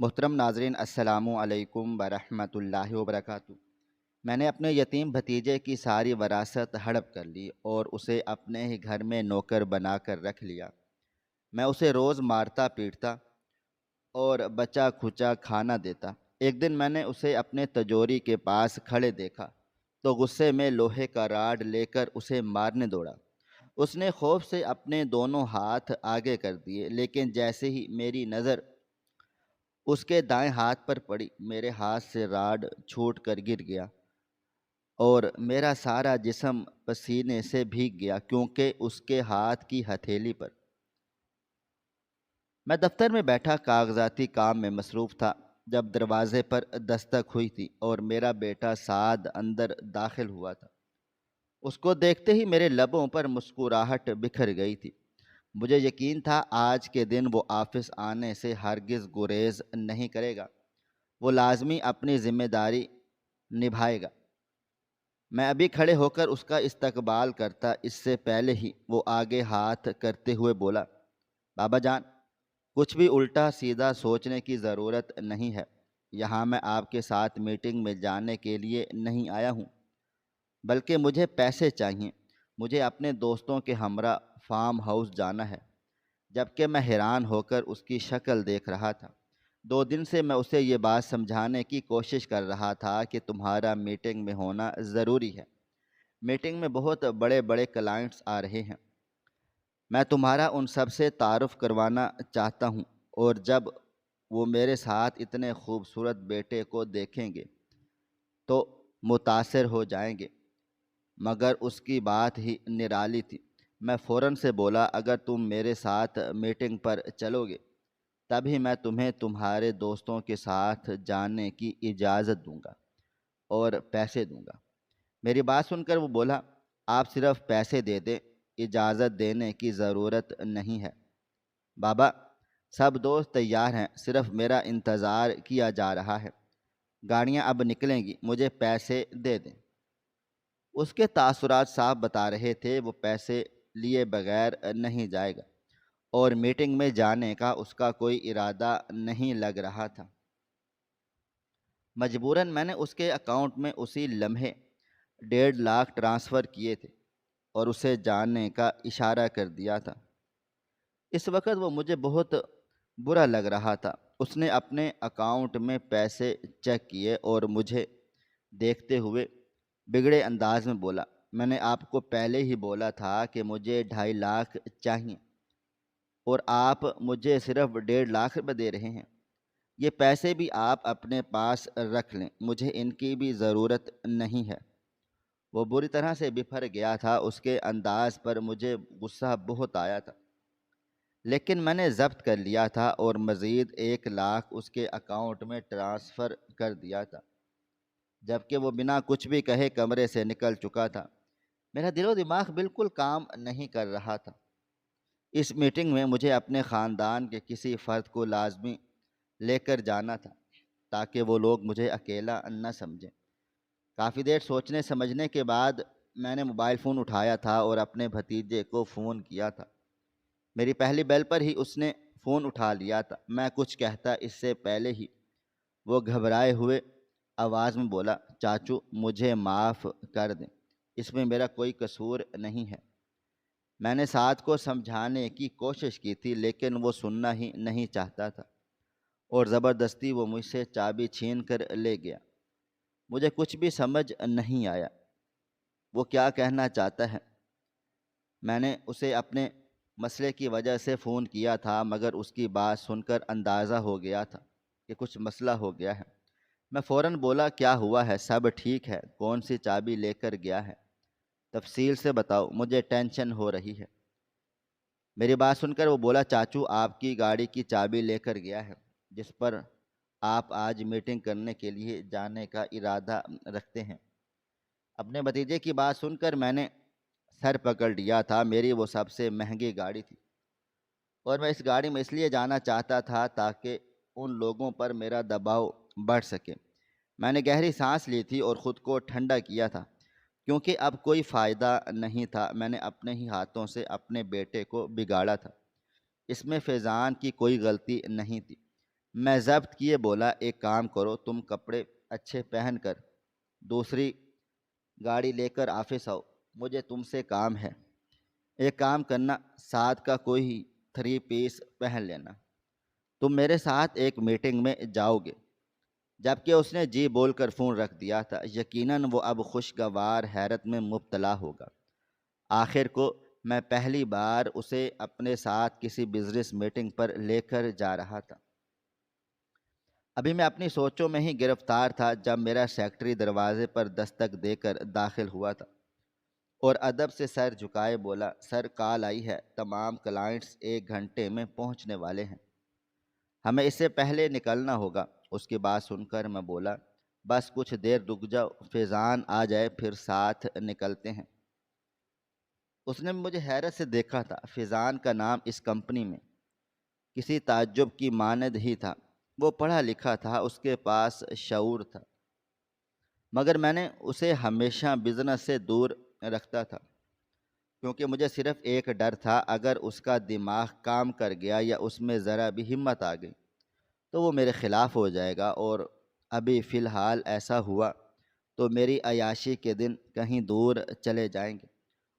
محترم ناظرین، السلام علیکم ورحمۃ اللہ وبرکاتہ۔ میں نے اپنے یتیم بھتیجے کی ساری وراثت ہڑپ کر لی اور اسے اپنے ہی گھر میں نوکر بنا کر رکھ لیا۔ میں اسے روز مارتا پیٹتا اور بچا کھچا کھانا دیتا۔ ایک دن میں نے اسے اپنے تجوری کے پاس کھڑے دیکھا تو غصے میں لوہے کا راڈ لے کر اسے مارنے دوڑا۔ اس نے خوف سے اپنے دونوں ہاتھ آگے کر دیے، لیکن جیسے ہی میری نظر اس کے دائیں ہاتھ پر پڑی، میرے ہاتھ سے راڈ چھوٹ کر گر گیا اور میرا سارا جسم پسینے سے بھیگ گیا، کیونکہ اس کے ہاتھ کی ہتھیلی پر۔ میں دفتر میں بیٹھا کاغذاتی کام میں مصروف تھا جب دروازے پر دستک ہوئی تھی اور میرا بیٹا سعد اندر داخل ہوا تھا۔ اس کو دیکھتے ہی میرے لبوں پر مسکراہٹ بکھر گئی تھی۔ مجھے یقین تھا آج کے دن وہ آفس آنے سے ہرگز گریز نہیں کرے گا، وہ لازمی اپنی ذمہ داری نبھائے گا۔ میں ابھی کھڑے ہو کر اس کا استقبال کرتا، اس سے پہلے ہی وہ آگے ہاتھ کرتے ہوئے بولا، بابا جان، کچھ بھی الٹا سیدھا سوچنے کی ضرورت نہیں ہے۔ یہاں میں آپ کے ساتھ میٹنگ میں جانے کے لیے نہیں آیا ہوں، بلکہ مجھے پیسے چاہیے۔ مجھے اپنے دوستوں کے ہمراہ فارم ہاؤس جانا ہے۔ جبکہ میں حیران ہو کر اس کی شکل دیکھ رہا تھا۔ 2 دن سے میں اسے یہ بات سمجھانے کی کوشش کر رہا تھا کہ تمہارا میٹنگ میں ہونا ضروری ہے۔ میٹنگ میں بہت بڑے بڑے کلائنٹس آ رہے ہیں۔ میں تمہارا ان سب سے تعارف کروانا چاہتا ہوں، اور جب وہ میرے ساتھ اتنے خوبصورت بیٹے کو دیکھیں گے تو متاثر ہو جائیں گے۔ مگر اس کی بات ہی نرالی تھی۔ میں فوراً سے بولا، اگر تم میرے ساتھ میٹنگ پر چلو گے تبھی میں تمہیں تمہارے دوستوں کے ساتھ جانے کی اجازت دوں گا اور پیسے دوں گا۔ میری بات سن کر وہ بولا، آپ صرف پیسے دے دیں، اجازت دینے کی ضرورت نہیں ہے۔ بابا، سب دوست تیار ہیں، صرف میرا انتظار کیا جا رہا ہے۔ گاڑیاں اب نکلیں گی، مجھے پیسے دے دیں۔ اس کے تاثرات صاف بتا رہے تھے، وہ پیسے لیے بغیر نہیں جائے گا اور میٹنگ میں جانے کا اس کا کوئی ارادہ نہیں لگ رہا تھا۔ مجبوراً میں نے اس کے اکاؤنٹ میں اسی لمحے 1.5 لاکھ ٹرانسفر کیے تھے اور اسے جانے کا اشارہ کر دیا تھا۔ اس وقت وہ مجھے بہت برا لگ رہا تھا۔ اس نے اپنے اکاؤنٹ میں پیسے چیک کیے اور مجھے دیکھتے ہوئے بگڑے انداز میں بولا، میں نے آپ کو پہلے ہی بولا تھا کہ مجھے 2.5 لاکھ چاہیے اور آپ مجھے صرف 1.5 لاکھ روپے دے رہے ہیں۔ یہ پیسے بھی آپ اپنے پاس رکھ لیں، مجھے ان کی بھی ضرورت نہیں ہے۔ وہ بری طرح سے بفر گیا تھا۔ اس کے انداز پر مجھے غصہ بہت آیا تھا، لیکن میں نے ضبط کر لیا تھا اور مزید 1 لاکھ اس کے اکاؤنٹ میں ٹرانسفر کر دیا تھا، جبکہ وہ بنا کچھ بھی کہے کمرے سے نکل چکا تھا۔ میرا دل و دماغ بالکل کام نہیں کر رہا تھا۔ اس میٹنگ میں مجھے اپنے خاندان کے کسی فرد کو لازمی لے کر جانا تھا تاکہ وہ لوگ مجھے اکیلا نہ سمجھیں۔ کافی دیر سوچنے سمجھنے کے بعد میں نے موبائل فون اٹھایا تھا اور اپنے بھتیجے کو فون کیا تھا۔ میری پہلی بیل پر ہی اس نے فون اٹھا لیا تھا۔ میں کچھ کہتا اس سے پہلے ہی وہ گھبرائے ہوئے آواز میں بولا، چاچو مجھے معاف کر دیں، اس میں میرا کوئی قصور نہیں ہے۔ میں نے سعد کو سمجھانے کی کوشش کی تھی، لیکن وہ سننا ہی نہیں چاہتا تھا اور زبردستی وہ مجھ سے چابی چھین کر لے گیا۔ مجھے کچھ بھی سمجھ نہیں آیا وہ کیا کہنا چاہتا ہے۔ میں نے اسے اپنے مسئلے کی وجہ سے فون کیا تھا، مگر اس کی بات سن کر اندازہ ہو گیا تھا کہ کچھ مسئلہ ہو گیا ہے۔ میں فوراً بولا، کیا ہوا ہے؟ سب ٹھیک ہے؟ کون سی چابی لے کر گیا ہے؟ تفصیل سے بتاؤ، مجھے ٹینشن ہو رہی ہے۔ میری بات سن کر وہ بولا، چاچو آپ کی گاڑی کی چابی لے کر گیا ہے جس پر آپ آج میٹنگ کرنے کے لیے جانے کا ارادہ رکھتے ہیں۔ اپنے بھتیجے کی بات سن کر میں نے سر پکڑ لیا تھا۔ میری وہ سب سے مہنگی گاڑی تھی اور میں اس گاڑی میں اس لیے جانا چاہتا تھا تاکہ ان لوگوں پر میرا دباؤ بڑھ سکے۔ میں نے گہری سانس لی تھی اور خود کو ٹھنڈا کیا تھا، کیونکہ اب کوئی فائدہ نہیں تھا۔ میں نے اپنے ہی ہاتھوں سے اپنے بیٹے کو بگاڑا تھا، اس میں فیضان کی کوئی غلطی نہیں تھی۔ میں ضبط کیے بولا، ایک کام کرو، تم کپڑے اچھے پہن کر دوسری گاڑی لے کر آفس آؤ، مجھے تم سے کام ہے۔ ایک کام کرنا، ساتھ کا کوئی 3 پیس پہن لینا، تم میرے ساتھ ایک میٹنگ میں جاؤ گے۔ جبکہ اس نے جی بول کر فون رکھ دیا تھا۔ یقیناً وہ اب خوشگوار حیرت میں مبتلا ہوگا۔ آخر کو میں پہلی بار اسے اپنے ساتھ کسی بزنس میٹنگ پر لے کر جا رہا تھا۔ ابھی میں اپنی سوچوں میں ہی گرفتار تھا جب میرا سیکٹری دروازے پر دستک دے کر داخل ہوا تھا اور ادب سے سر جھکائے بولا، سر کال آئی ہے، تمام کلائنٹس 1 گھنٹے میں پہنچنے والے ہیں، ہمیں اس سے پہلے نکلنا ہوگا۔ اس کی بات سن کر میں بولا، بس کچھ دیر رک جاؤ، فیضان آ جائے پھر ساتھ نکلتے ہیں۔ اس نے مجھے حیرت سے دیکھا تھا۔ فیضان کا نام اس کمپنی میں کسی تعجب کی مانند ہی تھا۔ وہ پڑھا لکھا تھا، اس کے پاس شعور تھا، مگر میں نے اسے ہمیشہ بزنس سے دور رکھتا تھا، کیونکہ مجھے صرف ایک ڈر تھا، اگر اس کا دماغ کام کر گیا یا اس میں ذرا بھی ہمت آ گئی تو وہ میرے خلاف ہو جائے گا، اور ابھی فی الحال ایسا ہوا تو میری عیاشی کے دن کہیں دور چلے جائیں گے،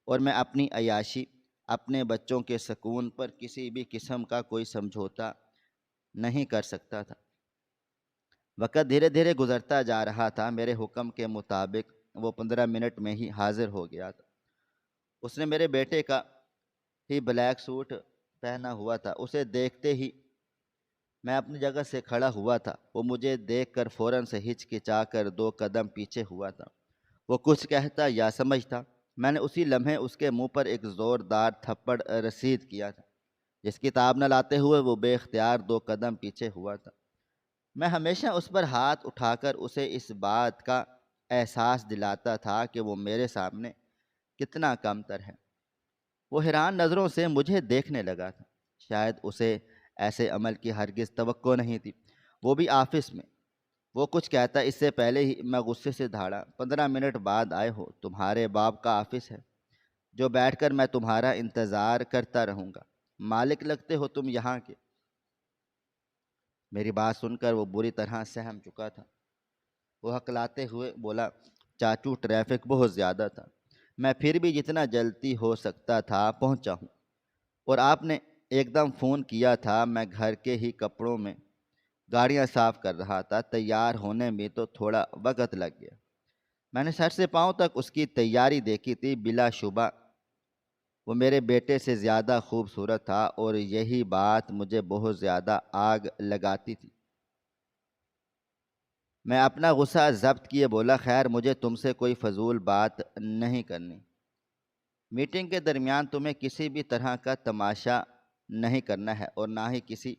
اور میں اپنی عیاشی، اپنے بچوں کے سکون پر کسی بھی قسم کا کوئی سمجھوتا نہیں کر سکتا تھا۔ وقت دھیرے دھیرے گزرتا جا رہا تھا۔ میرے حکم کے مطابق وہ 15 منٹ میں ہی حاضر ہو گیا تھا۔ اس نے میرے بیٹے کا ہی بلیک سوٹ پہنا ہوا تھا۔ اسے دیکھتے ہی میں اپنی جگہ سے کھڑا ہوا تھا۔ وہ مجھے دیکھ کر فوراً سے ہچکچا کر 2 قدم پیچھے ہوا تھا۔ وہ کچھ کہتا یا سمجھتا، میں نے اسی لمحے اس کے منہ پر ایک زوردار تھپڑ رسید کیا تھا، جس کی تاب نہ لاتے ہوئے وہ بے اختیار 2 قدم پیچھے ہوا تھا۔ میں ہمیشہ اس پر ہاتھ اٹھا کر اسے اس بات کا احساس دلاتا تھا کہ وہ میرے سامنے کتنا کم تر ہے۔ وہ حیران نظروں سے مجھے دیکھنے لگا تھا۔ شاید اسے ایسے عمل کی ہرگز توقع نہیں تھی، وہ بھی آفس میں۔ وہ کچھ کہتا اس سے پہلے ہی میں غصے سے دھاڑا، 15 منٹ بعد آئے ہو، تمہارے باپ کا آفس ہے جو بیٹھ کر میں تمہارا انتظار کرتا رہوں گا، مالک لگتے ہو تم یہاں کے۔ میری بات سن کر وہ بری طرح سہم چکا تھا۔ وہ ہکلاتے ہوئے بولا، چاچو ٹریفک بہت زیادہ تھا، میں پھر بھی جتنا جلدی ہو سکتا تھا پہنچا ہوں، اور آپ نے ایک دم فون کیا تھا، میں گھر کے ہی کپڑوں میں گاڑیاں صاف کر رہا تھا، تیار ہونے میں تو تھوڑا وقت لگ گیا۔ میں نے سر سے پاؤں تک اس کی تیاری دیکھی تھی، بلا شبہ وہ میرے بیٹے سے زیادہ خوبصورت تھا، اور یہی بات مجھے بہت زیادہ آگ لگاتی تھی۔ میں اپنا غصہ ضبط کیے بولا، خیر مجھے تم سے کوئی فضول بات نہیں کرنی۔ میٹنگ کے درمیان تمہیں کسی بھی طرح کا تماشا نہیں کرنا ہے، اور نہ ہی کسی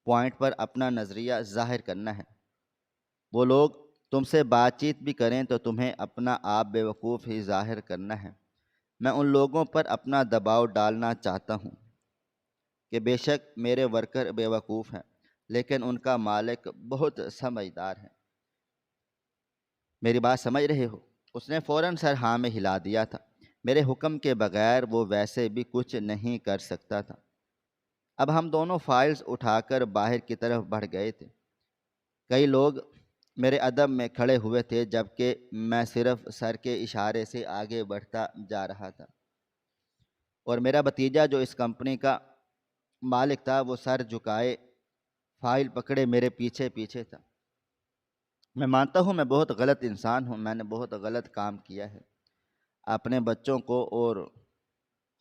پوائنٹ پر اپنا نظریہ ظاہر کرنا ہے۔ وہ لوگ تم سے بات چیت بھی کریں تو تمہیں اپنا آپ بیوقوف ہی ظاہر کرنا ہے۔ میں ان لوگوں پر اپنا دباؤ ڈالنا چاہتا ہوں کہ بے شک میرے ورکر بیوقوف ہیں، لیکن ان کا مالک بہت سمجھدار ہے۔ میری بات سمجھ رہے ہو؟ اس نے فوراً سر ہاں میں ہلا دیا تھا۔ میرے حکم کے بغیر وہ ویسے بھی کچھ نہیں کر سکتا تھا۔ اب ہم دونوں فائلز اٹھا کر باہر کی طرف بڑھ گئے تھے۔ کئی لوگ میرے ادب میں کھڑے ہوئے تھے، جبکہ میں صرف سر کے اشارے سے آگے بڑھتا جا رہا تھا، اور میرا بھتیجا جو اس کمپنی کا مالک تھا، وہ سر جھکائے فائل پکڑے میرے پیچھے پیچھے تھا۔ میں مانتا ہوں میں بہت غلط انسان ہوں، میں نے بہت غلط کام کیا ہے، اپنے بچوں کو اور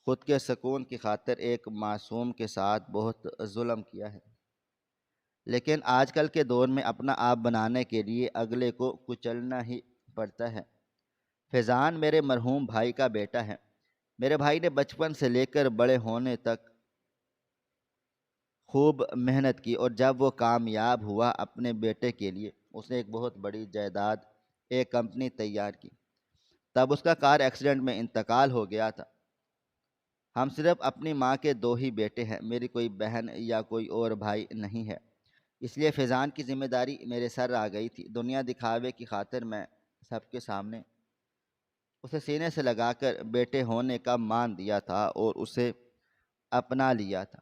خود کے سکون کی خاطر ایک معصوم کے ساتھ بہت ظلم کیا ہے، لیکن آج کل کے دور میں اپنا آپ بنانے کے لیے اگلے کو کچلنا ہی پڑتا ہے۔ فیضان میرے مرحوم بھائی کا بیٹا ہے۔ میرے بھائی نے بچپن سے لے کر بڑے ہونے تک خوب محنت کی، اور جب وہ کامیاب ہوا اپنے بیٹے کے لیے اس نے ایک بہت بڑی جائیداد، ایک کمپنی تیار کی۔ تب اس کا کار ایکسیڈنٹ میں انتقال ہو گیا تھا۔ ہم صرف اپنی ماں کے 2 ہی بیٹے ہیں، میری کوئی بہن یا کوئی اور بھائی نہیں ہے، اس لیے فیضان کی ذمہ داری میرے سر آ گئی تھی۔ دنیا دکھاوے کی خاطر میں سب کے سامنے اسے سینے سے لگا کر بیٹے ہونے کا مان دیا تھا اور اسے اپنا لیا تھا۔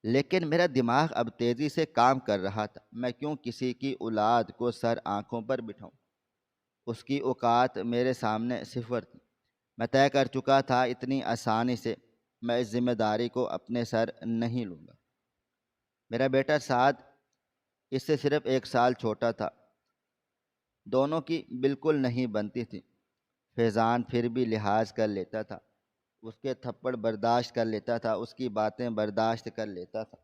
لیکن میرا دماغ اب تیزی سے کام کر رہا تھا۔ میں کیوں کسی کی اولاد کو سر آنکھوں پر بٹھاؤں؟ اس کی اوقات میرے سامنے صفر تھی۔ میں طے کر چکا تھا اتنی آسانی سے میں اس ذمہ داری کو اپنے سر نہیں لوں گا۔ میرا بیٹا سعد اس سے صرف 1 سال چھوٹا تھا۔ دونوں کی بالکل نہیں بنتی تھی۔ فیضان پھر بھی لحاظ کر لیتا تھا، اس کے تھپڑ برداشت کر لیتا تھا، اس کی باتیں برداشت کر لیتا تھا،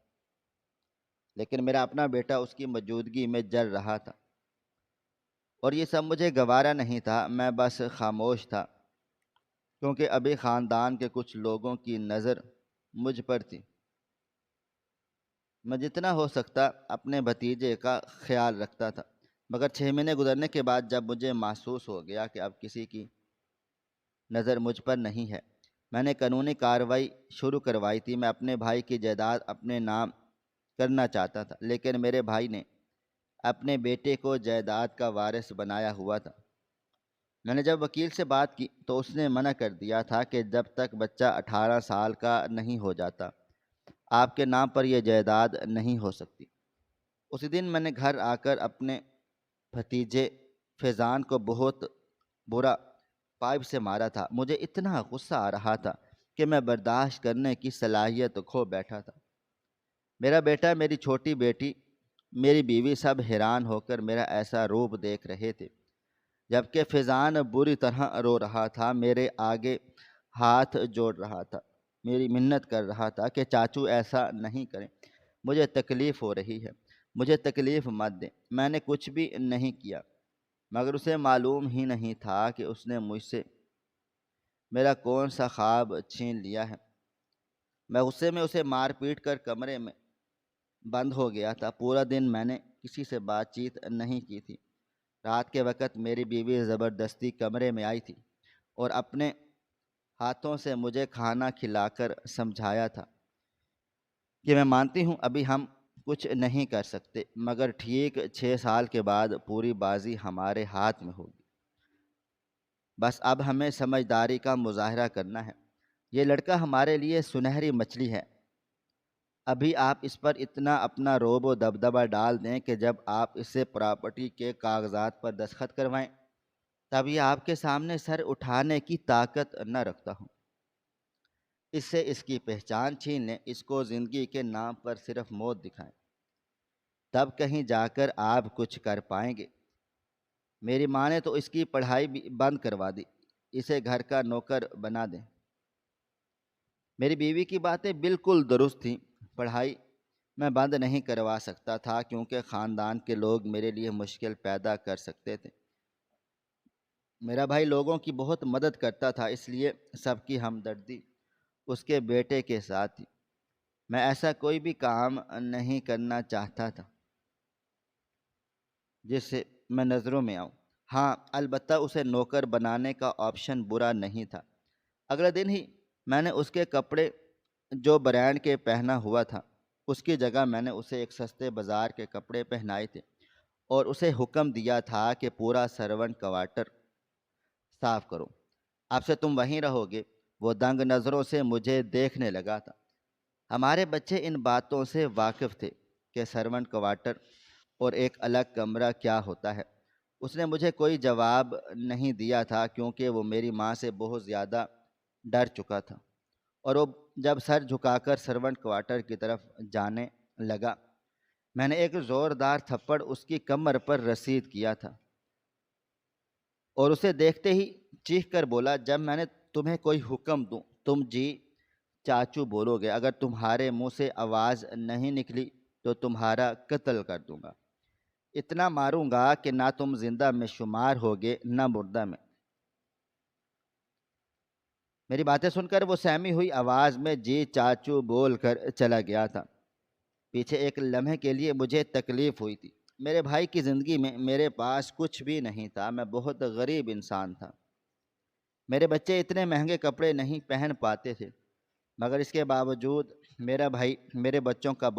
لیکن میرا اپنا بیٹا اس کی موجودگی میں جل رہا تھا، اور یہ سب مجھے گوارا نہیں تھا۔ میں بس خاموش تھا، کیونکہ ابھی خاندان کے کچھ لوگوں کی نظر مجھ پر تھی۔ میں جتنا ہو سکتا اپنے بھتیجے کا خیال رکھتا تھا، مگر 6 مہینے گزرنے کے بعد جب مجھے محسوس ہو گیا کہ اب کسی کی نظر مجھ پر نہیں ہے، میں نے قانونی کارروائی شروع کروائی تھی۔ میں اپنے بھائی کی جائیداد اپنے نام کرنا چاہتا تھا، لیکن میرے بھائی نے اپنے بیٹے کو جائیداد کا وارث بنایا ہوا تھا۔ میں نے جب وکیل سے بات کی تو اس نے منع کر دیا تھا کہ جب تک بچہ 18 سال کا نہیں ہو جاتا آپ کے نام پر یہ جائیداد نہیں ہو سکتی۔ اسی دن میں نے گھر آ کر اپنے بھتیجے فیضان کو بہت برا پائپ سے مارا تھا۔ مجھے اتنا غصہ آ رہا تھا کہ میں برداشت کرنے کی صلاحیت کھو بیٹھا تھا۔ میرا بیٹا، میری چھوٹی بیٹی، میری بیوی سب حیران ہو کر میرا ایسا روپ دیکھ رہے تھے، جبکہ فیضان بری طرح رو رہا تھا، میرے آگے ہاتھ جوڑ رہا تھا، میری منت کر رہا تھا کہ چاچو ایسا نہیں کریں، مجھے تکلیف ہو رہی ہے، مجھے تکلیف مت دیں۔ میں نے کچھ بھی نہیں کیا، مگر اسے معلوم ہی نہیں تھا کہ اس نے مجھ سے میرا کون سا خواب چھین لیا ہے۔ میں غصے میں اسے مار پیٹ کر کمرے میں بند ہو گیا تھا۔ پورا دن میں نے کسی سے بات چیت نہیں کی تھی۔ رات کے وقت میری بیوی زبردستی کمرے میں آئی تھی اور اپنے ہاتھوں سے مجھے کھانا کھلا کر سمجھایا تھا کہ میں مانتی ہوں ابھی ہم کچھ نہیں کر سکتے، مگر ٹھیک 6 سال کے بعد پوری بازی ہمارے ہاتھ میں ہوگی۔ بس اب ہمیں سمجھداری کا مظاہرہ کرنا ہے۔ یہ لڑکا ہمارے لیے سنہری مچھلی ہے۔ ابھی آپ اس پر اتنا اپنا روب و دبدبہ ڈال دیں کہ جب آپ اس سے پراپرٹی کے کاغذات پر دستخط کروائیں تب یہ آپ کے سامنے سر اٹھانے کی طاقت نہ رکھتا ہوں۔ اس سے اس کی پہچان چھین لیں، اس کو زندگی کے نام پر صرف موت دکھائیں، تب کہیں جا کر آپ کچھ کر پائیں گے۔ میری ماں نے تو اس کی پڑھائی بھی بند کروا دی، اسے گھر کا نوکر بنا دیں۔ میری بیوی کی باتیں بالکل درست تھیں۔ پڑھائی میں بند نہیں کروا سکتا تھا کیونکہ خاندان کے لوگ میرے لیے مشکل پیدا کر سکتے تھے۔ میرا بھائی لوگوں کی بہت مدد کرتا تھا، اس لیے سب کی ہمدردی اس کے بیٹے کے ساتھ تھی۔ میں ایسا کوئی بھی کام نہیں کرنا چاہتا تھا جس سے میں نظروں میں آؤں۔ ہاں، البتہ اسے نوکر بنانے کا آپشن برا نہیں تھا۔ اگلے دن ہی میں نے اس کے کپڑے جو برانڈ کے پہنا ہوا تھا، اس کی جگہ میں نے اسے ایک سستے بازار کے کپڑے پہنائے تھے اور اسے حکم دیا تھا کہ پورا سرونٹ کوارٹر صاف کرو، اب سے تم وہیں رہو گے۔ وہ دنگ نظروں سے مجھے دیکھنے لگا تھا۔ ہمارے بچے ان باتوں سے واقف تھے کہ سرونٹ کوارٹر اور ایک الگ کمرہ کیا ہوتا ہے۔ اس نے مجھے کوئی جواب نہیں دیا تھا کیونکہ وہ میری ماں سے بہت زیادہ ڈر چکا تھا، اور وہ جب سر جھکا کر سرونٹ کوارٹر کی طرف جانے لگا، میں نے ایک زوردار تھپڑ اس کی کمر پر رسید کیا تھا اور اسے دیکھتے ہی چیخ کر بولا، جب میں نے تمہیں کوئی حکم دوں تم جی چاچو بولو گے، اگر تمہارے منہ سے آواز نہیں نکلی تو تمہارا قتل کر دوں گا، اتنا ماروں گا کہ نہ تم زندہ میں شمار ہوگے نہ مردہ میں۔ میری باتیں سن کر وہ سہمی ہوئی آواز میں جی چاچو بول کر چلا گیا تھا۔ پیچھے ایک لمحے کے لیے مجھے تکلیف ہوئی تھی۔ میرے بھائی کی زندگی میں میرے پاس کچھ بھی نہیں تھا، میں بہت غریب انسان تھا۔ میرے بچے اتنے مہنگے کپڑے نہیں پہن پاتے تھے، مگر اس کے باوجود میرا بھائی میرے بچوں کا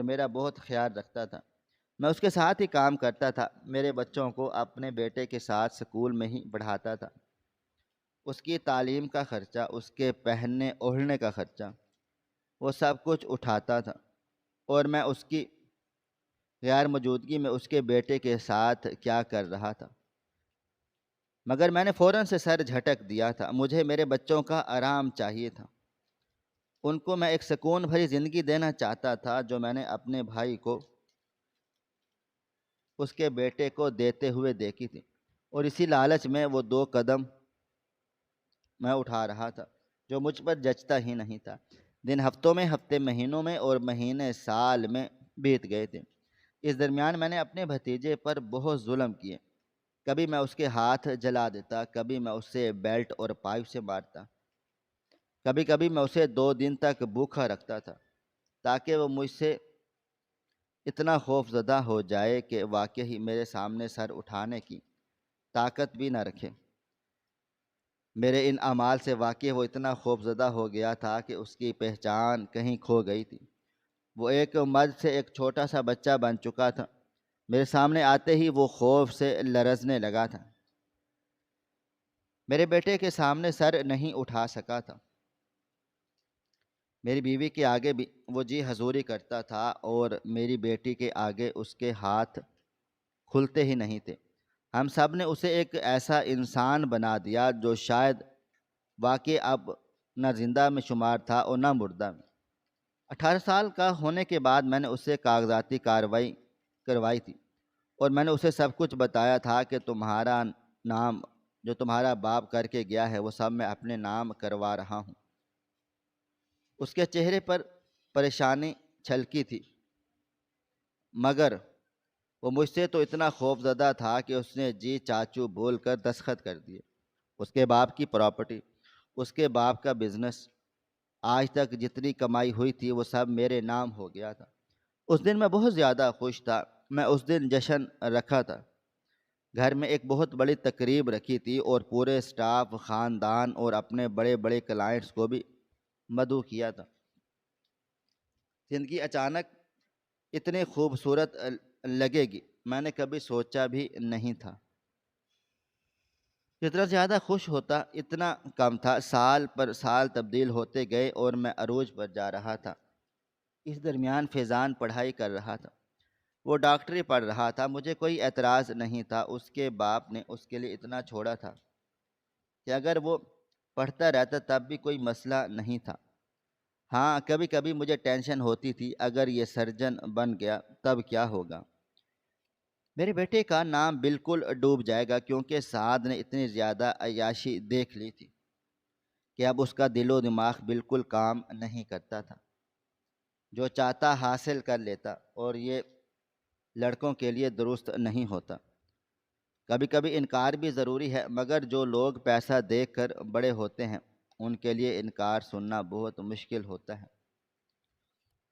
میرا بہت خیال رکھتا تھا۔ میں اس کے ساتھ ہی کام کرتا تھا، میرے بچوں کو اپنے بیٹے کے ساتھ سکول میں ہی پڑھاتا تھا، اس کی تعلیم کا خرچہ، اس کے پہننے اوڑھنے کا خرچہ وہ سب کچھ اٹھاتا تھا، اور میں اس کی غیر موجودگی میں اس کے بیٹے کے ساتھ کیا کر رہا تھا۔ مگر میں نے فوراً سے سر جھٹک دیا تھا۔ مجھے میرے بچوں کا آرام چاہیے تھا۔ ان کو میں ایک سکون بھری زندگی دینا چاہتا تھا جو میں نے اپنے بھائی کو اس کے بیٹے کو دیتے ہوئے دیکھی تھی، اور اسی لالچ میں وہ 2 قدم میں اٹھا رہا تھا جو مجھ پر جچتا ہی نہیں تھا۔ دن ہفتوں میں، ہفتے مہینوں میں، اور مہینے سال میں بیت گئے تھے۔ اس درمیان میں نے اپنے بھتیجے پر بہت ظلم کیے۔ کبھی میں اس کے ہاتھ جلا دیتا، کبھی میں اسے بیلٹ اور پائپ سے مارتا، کبھی کبھی میں اسے 2 دن تک بھوکا رکھتا تھا تاکہ وہ مجھ سے اتنا خوف زدہ ہو جائے کہ واقعی میرے سامنے سر اٹھانے کی طاقت بھی نہ رکھے۔ میرے ان اعمال سے واقعی وہ اتنا خوف زدہ ہو گیا تھا کہ اس کی پہچان کہیں کھو گئی تھی۔ وہ ایک مرد سے ایک چھوٹا سا بچہ بن چکا تھا۔ میرے سامنے آتے ہی وہ خوف سے لرزنے لگا تھا۔ میرے بیٹے کے سامنے سر نہیں اٹھا سکا تھا۔ میری بیوی کے آگے بھی وہ جی حضوری کرتا تھا، اور میری بیٹی کے آگے اس کے ہاتھ کھلتے ہی نہیں تھے۔ ہم سب نے اسے ایک ایسا انسان بنا دیا جو شاید واقعی اب نہ زندہ میں شمار تھا اور نہ مردہ میں۔ 18 سال کا ہونے کے بعد میں نے اسے کاغذاتی کارروائی کروائی تھی، اور میں نے اسے سب کچھ بتایا تھا کہ تمہارا نام جو تمہارا باپ کر کے گیا ہے وہ سب میں اپنے نام کروا رہا ہوں۔ اس کے چہرے پر پریشانی چھلکی تھی، مگر وہ مجھ سے تو اتنا خوف زدہ تھا کہ اس نے جی چاچو بول کر دستخط کر دیے۔ اس کے باپ کی پراپرٹی، اس کے باپ کا بزنس، آج تک جتنی کمائی ہوئی تھی وہ سب میرے نام ہو گیا تھا۔ اس دن میں بہت زیادہ خوش تھا۔ میں اس دن جشن رکھا تھا۔ گھر میں ایک بہت بڑی تقریب رکھی تھی، اور پورے سٹاف، خاندان اور اپنے بڑے بڑے کلائنٹس کو بھی مدعو کیا تھا۔ زندگی اچانک اتنی خوبصورت لگے گی میں نے کبھی سوچا بھی نہیں تھا۔ جتنا زیادہ خوش ہوتا اتنا کم تھا۔ سال پر سال تبدیل ہوتے گئے اور میں عروج پر جا رہا تھا۔ اس درمیان فیضان پڑھائی کر رہا تھا۔ وہ ڈاکٹری پڑھ رہا تھا۔ مجھے کوئی اعتراض نہیں تھا۔ اس کے باپ نے اس کے لیے اتنا چھوڑا تھا کہ اگر وہ پڑھتا رہتا تب بھی کوئی مسئلہ نہیں تھا۔ ہاں، کبھی کبھی مجھے ٹینشن ہوتی تھی، اگر یہ سرجن بن گیا تب کیا ہوگا؟ میرے بیٹے کا نام بالکل ڈوب جائے گا، کیونکہ سعد نے اتنی زیادہ عیاشی دیکھ لی تھی کہ اب اس کا دل و دماغ بالکل کام نہیں کرتا تھا۔ جو چاہتا حاصل کر لیتا، اور یہ لڑکوں کے لیے درست نہیں ہوتا۔ کبھی کبھی انکار بھی ضروری ہے، مگر جو لوگ پیسہ دیکھ کر بڑے ہوتے ہیں ان کے لیے انکار سننا بہت مشکل ہوتا ہے۔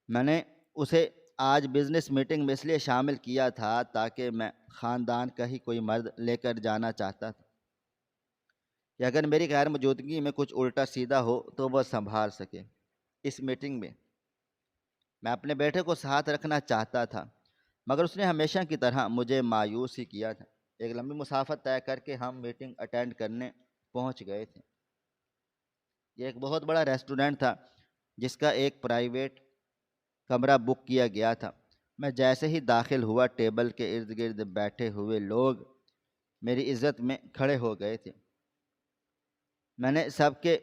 میں نے اسے آج بزنس میٹنگ میں اس لیے شامل کیا تھا تاکہ میں خاندان کا ہی کوئی مرد لے کر جانا چاہتا تھا کہ اگر میری غیر موجودگی میں کچھ الٹا سیدھا ہو تو وہ سنبھال سکے۔ اس میٹنگ میں میں اپنے بیٹے کو ساتھ رکھنا چاہتا تھا، مگر اس نے ہمیشہ کی طرح مجھے مایوس ہی کیا تھا۔ ایک لمبی مسافت طے کر کے ہم میٹنگ اٹینڈ کرنے پہنچ گئے تھے۔ یہ ایک بہت بڑا ریسٹورینٹ تھا جس کا ایک پرائیویٹ کمرہ بک کیا گیا تھا۔ میں جیسے ہی داخل ہوا، ٹیبل کے ارد گرد بیٹھے ہوئے لوگ میری عزت میں کھڑے ہو گئے تھے۔ میں نے سب کے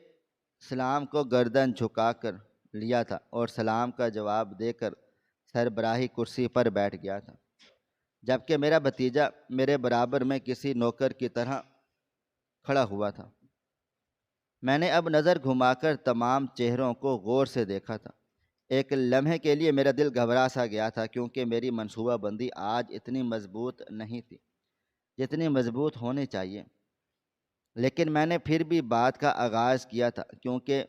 سلام کو گردن جھکا کر لیا تھا، اور سلام کا جواب دے کر سربراہی کرسی پر بیٹھ گیا تھا، جبکہ میرا بھتیجا میرے برابر میں کسی نوکر کی طرح کھڑا ہوا تھا۔ میں نے اب نظر گھما کر تمام چہروں کو غور سے دیکھا تھا۔ ایک لمحے کے لیے میرا دل گھبرا سا گیا تھا، کیونکہ میری منصوبہ بندی آج اتنی مضبوط نہیں تھی جتنی مضبوط ہونی چاہیے۔ لیکن میں نے پھر بھی بات کا آغاز کیا تھا، کیونکہ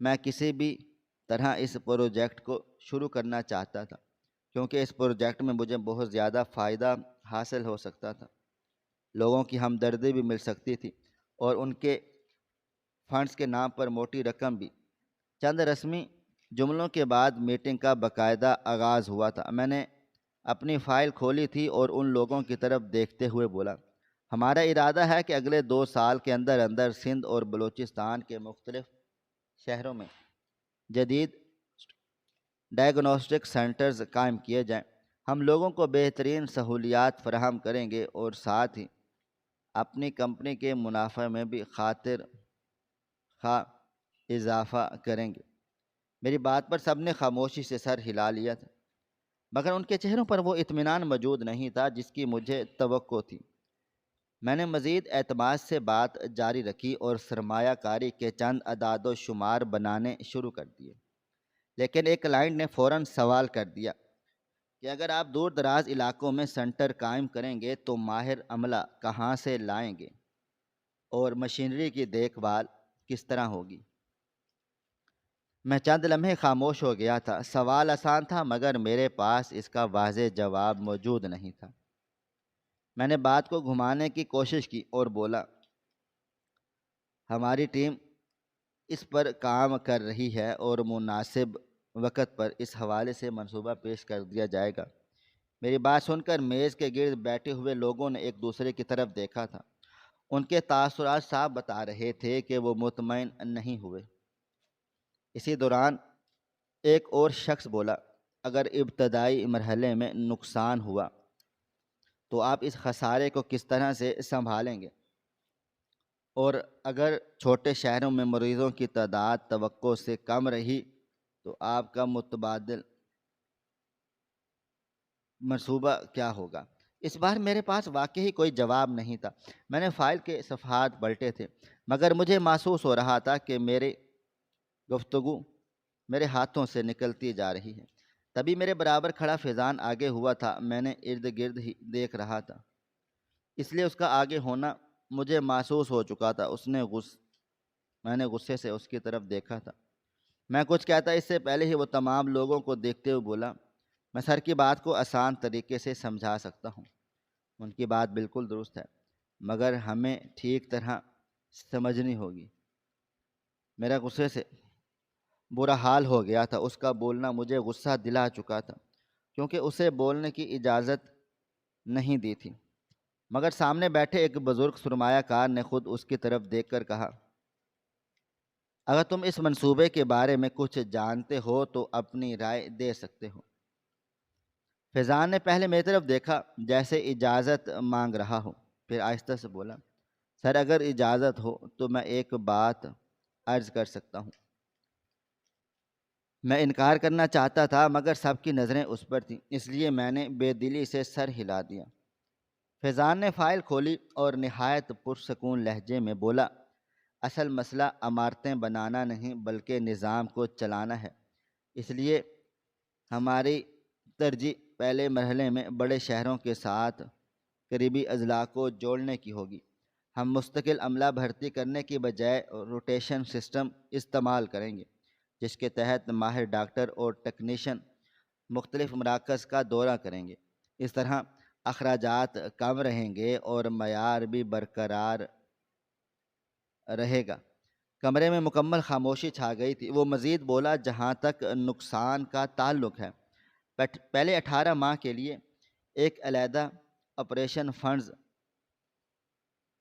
میں کسی بھی طرح اس پروجیکٹ کو شروع کرنا چاہتا تھا، کیونکہ اس پروجیکٹ میں مجھے بہت زیادہ فائدہ حاصل ہو سکتا تھا۔ لوگوں کی ہمدردی بھی مل سکتی تھی، اور ان کے فنڈز کے نام پر موٹی رقم بھی۔ چند رسمی جملوں کے بعد میٹنگ کا باقاعدہ آغاز ہوا تھا۔ میں نے اپنی فائل کھولی تھی اور ان لوگوں کی طرف دیکھتے ہوئے بولا، ہمارا ارادہ ہے کہ اگلے 2 سال کے اندر اندر سندھ اور بلوچستان کے مختلف شہروں میں جدید ڈائگنوسٹک سینٹرز قائم کیے جائیں۔ ہم لوگوں کو بہترین سہولیات فراہم کریں گے اور ساتھ ہی اپنی کمپنی کے منافع میں بھی خاطر خواہ اضافہ کریں گے۔ میری بات پر سب نے خاموشی سے سر ہلا لیا تھا، مگر ان کے چہروں پر وہ اطمینان موجود نہیں تھا جس کی مجھے توقع تھی۔ میں نے مزید اعتماد سے بات جاری رکھی اور سرمایہ کاری کے چند اعداد و شمار بنانے شروع کر دیے، لیکن ایک کلائنٹ نے فوراً سوال کر دیا کہ اگر آپ دور دراز علاقوں میں سینٹر قائم کریں گے تو ماہر عملہ کہاں سے لائیں گے اور مشینری کی دیکھ بھال کس طرح ہوگی؟ میں چند لمحے خاموش ہو گیا تھا۔ سوال آسان تھا مگر میرے پاس اس کا واضح جواب موجود نہیں تھا۔ میں نے بات کو گھمانے کی کوشش کی اور بولا، ہماری ٹیم اس پر کام کر رہی ہے اور مناسب وقت پر اس حوالے سے منصوبہ پیش کر دیا جائے گا۔ میری بات سن کر میز کے گرد بیٹھے ہوئے لوگوں نے ایک دوسرے کی طرف دیکھا تھا۔ ان کے تاثرات صاف بتا رہے تھے کہ وہ مطمئن نہیں ہوئے۔ اسی دوران ایک اور شخص بولا، اگر ابتدائی مرحلے میں نقصان ہوا تو آپ اس خسارے کو کس طرح سے سنبھالیں گے؟ اور اگر چھوٹے شہروں میں مریضوں کی تعداد توقع سے کم رہی تو آپ کا متبادل منصوبہ کیا ہوگا؟ اس بار میرے پاس واقعی کوئی جواب نہیں تھا۔ میں نے فائل کے صفحات پلٹے تھے مگر مجھے محسوس ہو رہا تھا کہ میری گفتگو میرے ہاتھوں سے نکلتی جا رہی ہے۔ تبھی میرے برابر کھڑا فیضان آگے ہوا تھا۔ میں نے ارد گرد ہی دیکھ رہا تھا، اس لیے اس کا آگے ہونا مجھے محسوس ہو چکا تھا۔ میں نے غصے سے اس کی طرف دیکھا تھا۔ میں کچھ کہتا اس سے پہلے ہی وہ تمام لوگوں کو دیکھتے ہوئے بولا، میں سر کی بات کو آسان طریقے سے سمجھا سکتا ہوں۔ ان کی بات بالکل درست ہے مگر ہمیں ٹھیک طرح سمجھنی ہوگی۔ میرا غصے سے برا حال ہو گیا تھا۔ اس کا بولنا مجھے غصہ دلا چکا تھا کیونکہ اسے بولنے کی اجازت نہیں دی تھی۔ مگر سامنے بیٹھے ایک بزرگ سرمایہ کار نے خود اس کی طرف دیکھ کر کہا، اگر تم اس منصوبے کے بارے میں کچھ جانتے ہو تو اپنی رائے دے سکتے ہو۔ فیضان نے پہلے میری طرف دیکھا جیسے اجازت مانگ رہا ہو، پھر آہستہ سے بولا، سر اگر اجازت ہو تو میں ایک بات عرض کر سکتا ہوں۔ میں انکار کرنا چاہتا تھا مگر سب کی نظریں اس پر تھیں، اس لیے میں نے بے دلی سے سر ہلا دیا۔ فیضان نے فائل کھولی اور نہایت پرسکون لہجے میں بولا، اصل مسئلہ عمارتیں بنانا نہیں بلکہ نظام کو چلانا ہے۔ اس لیے ہماری ترجیح پہلے مرحلے میں بڑے شہروں کے ساتھ قریبی اضلاع کو جوڑنے کی ہوگی۔ ہم مستقل عملہ بھرتی کرنے کی بجائے روٹیشن سسٹم استعمال کریں گے، جس کے تحت ماہر ڈاکٹر اور ٹیکنیشین مختلف مراکز کا دورہ کریں گے۔ اس طرح اخراجات کم رہیں گے اور معیار بھی برقرار رہے گا۔ کمرے میں مکمل خاموشی چھا گئی تھی۔ وہ مزید بولا، جہاں تک نقصان کا تعلق ہے، پہلے 18 ماہ کے لیے ایک علیحدہ آپریشن فنڈز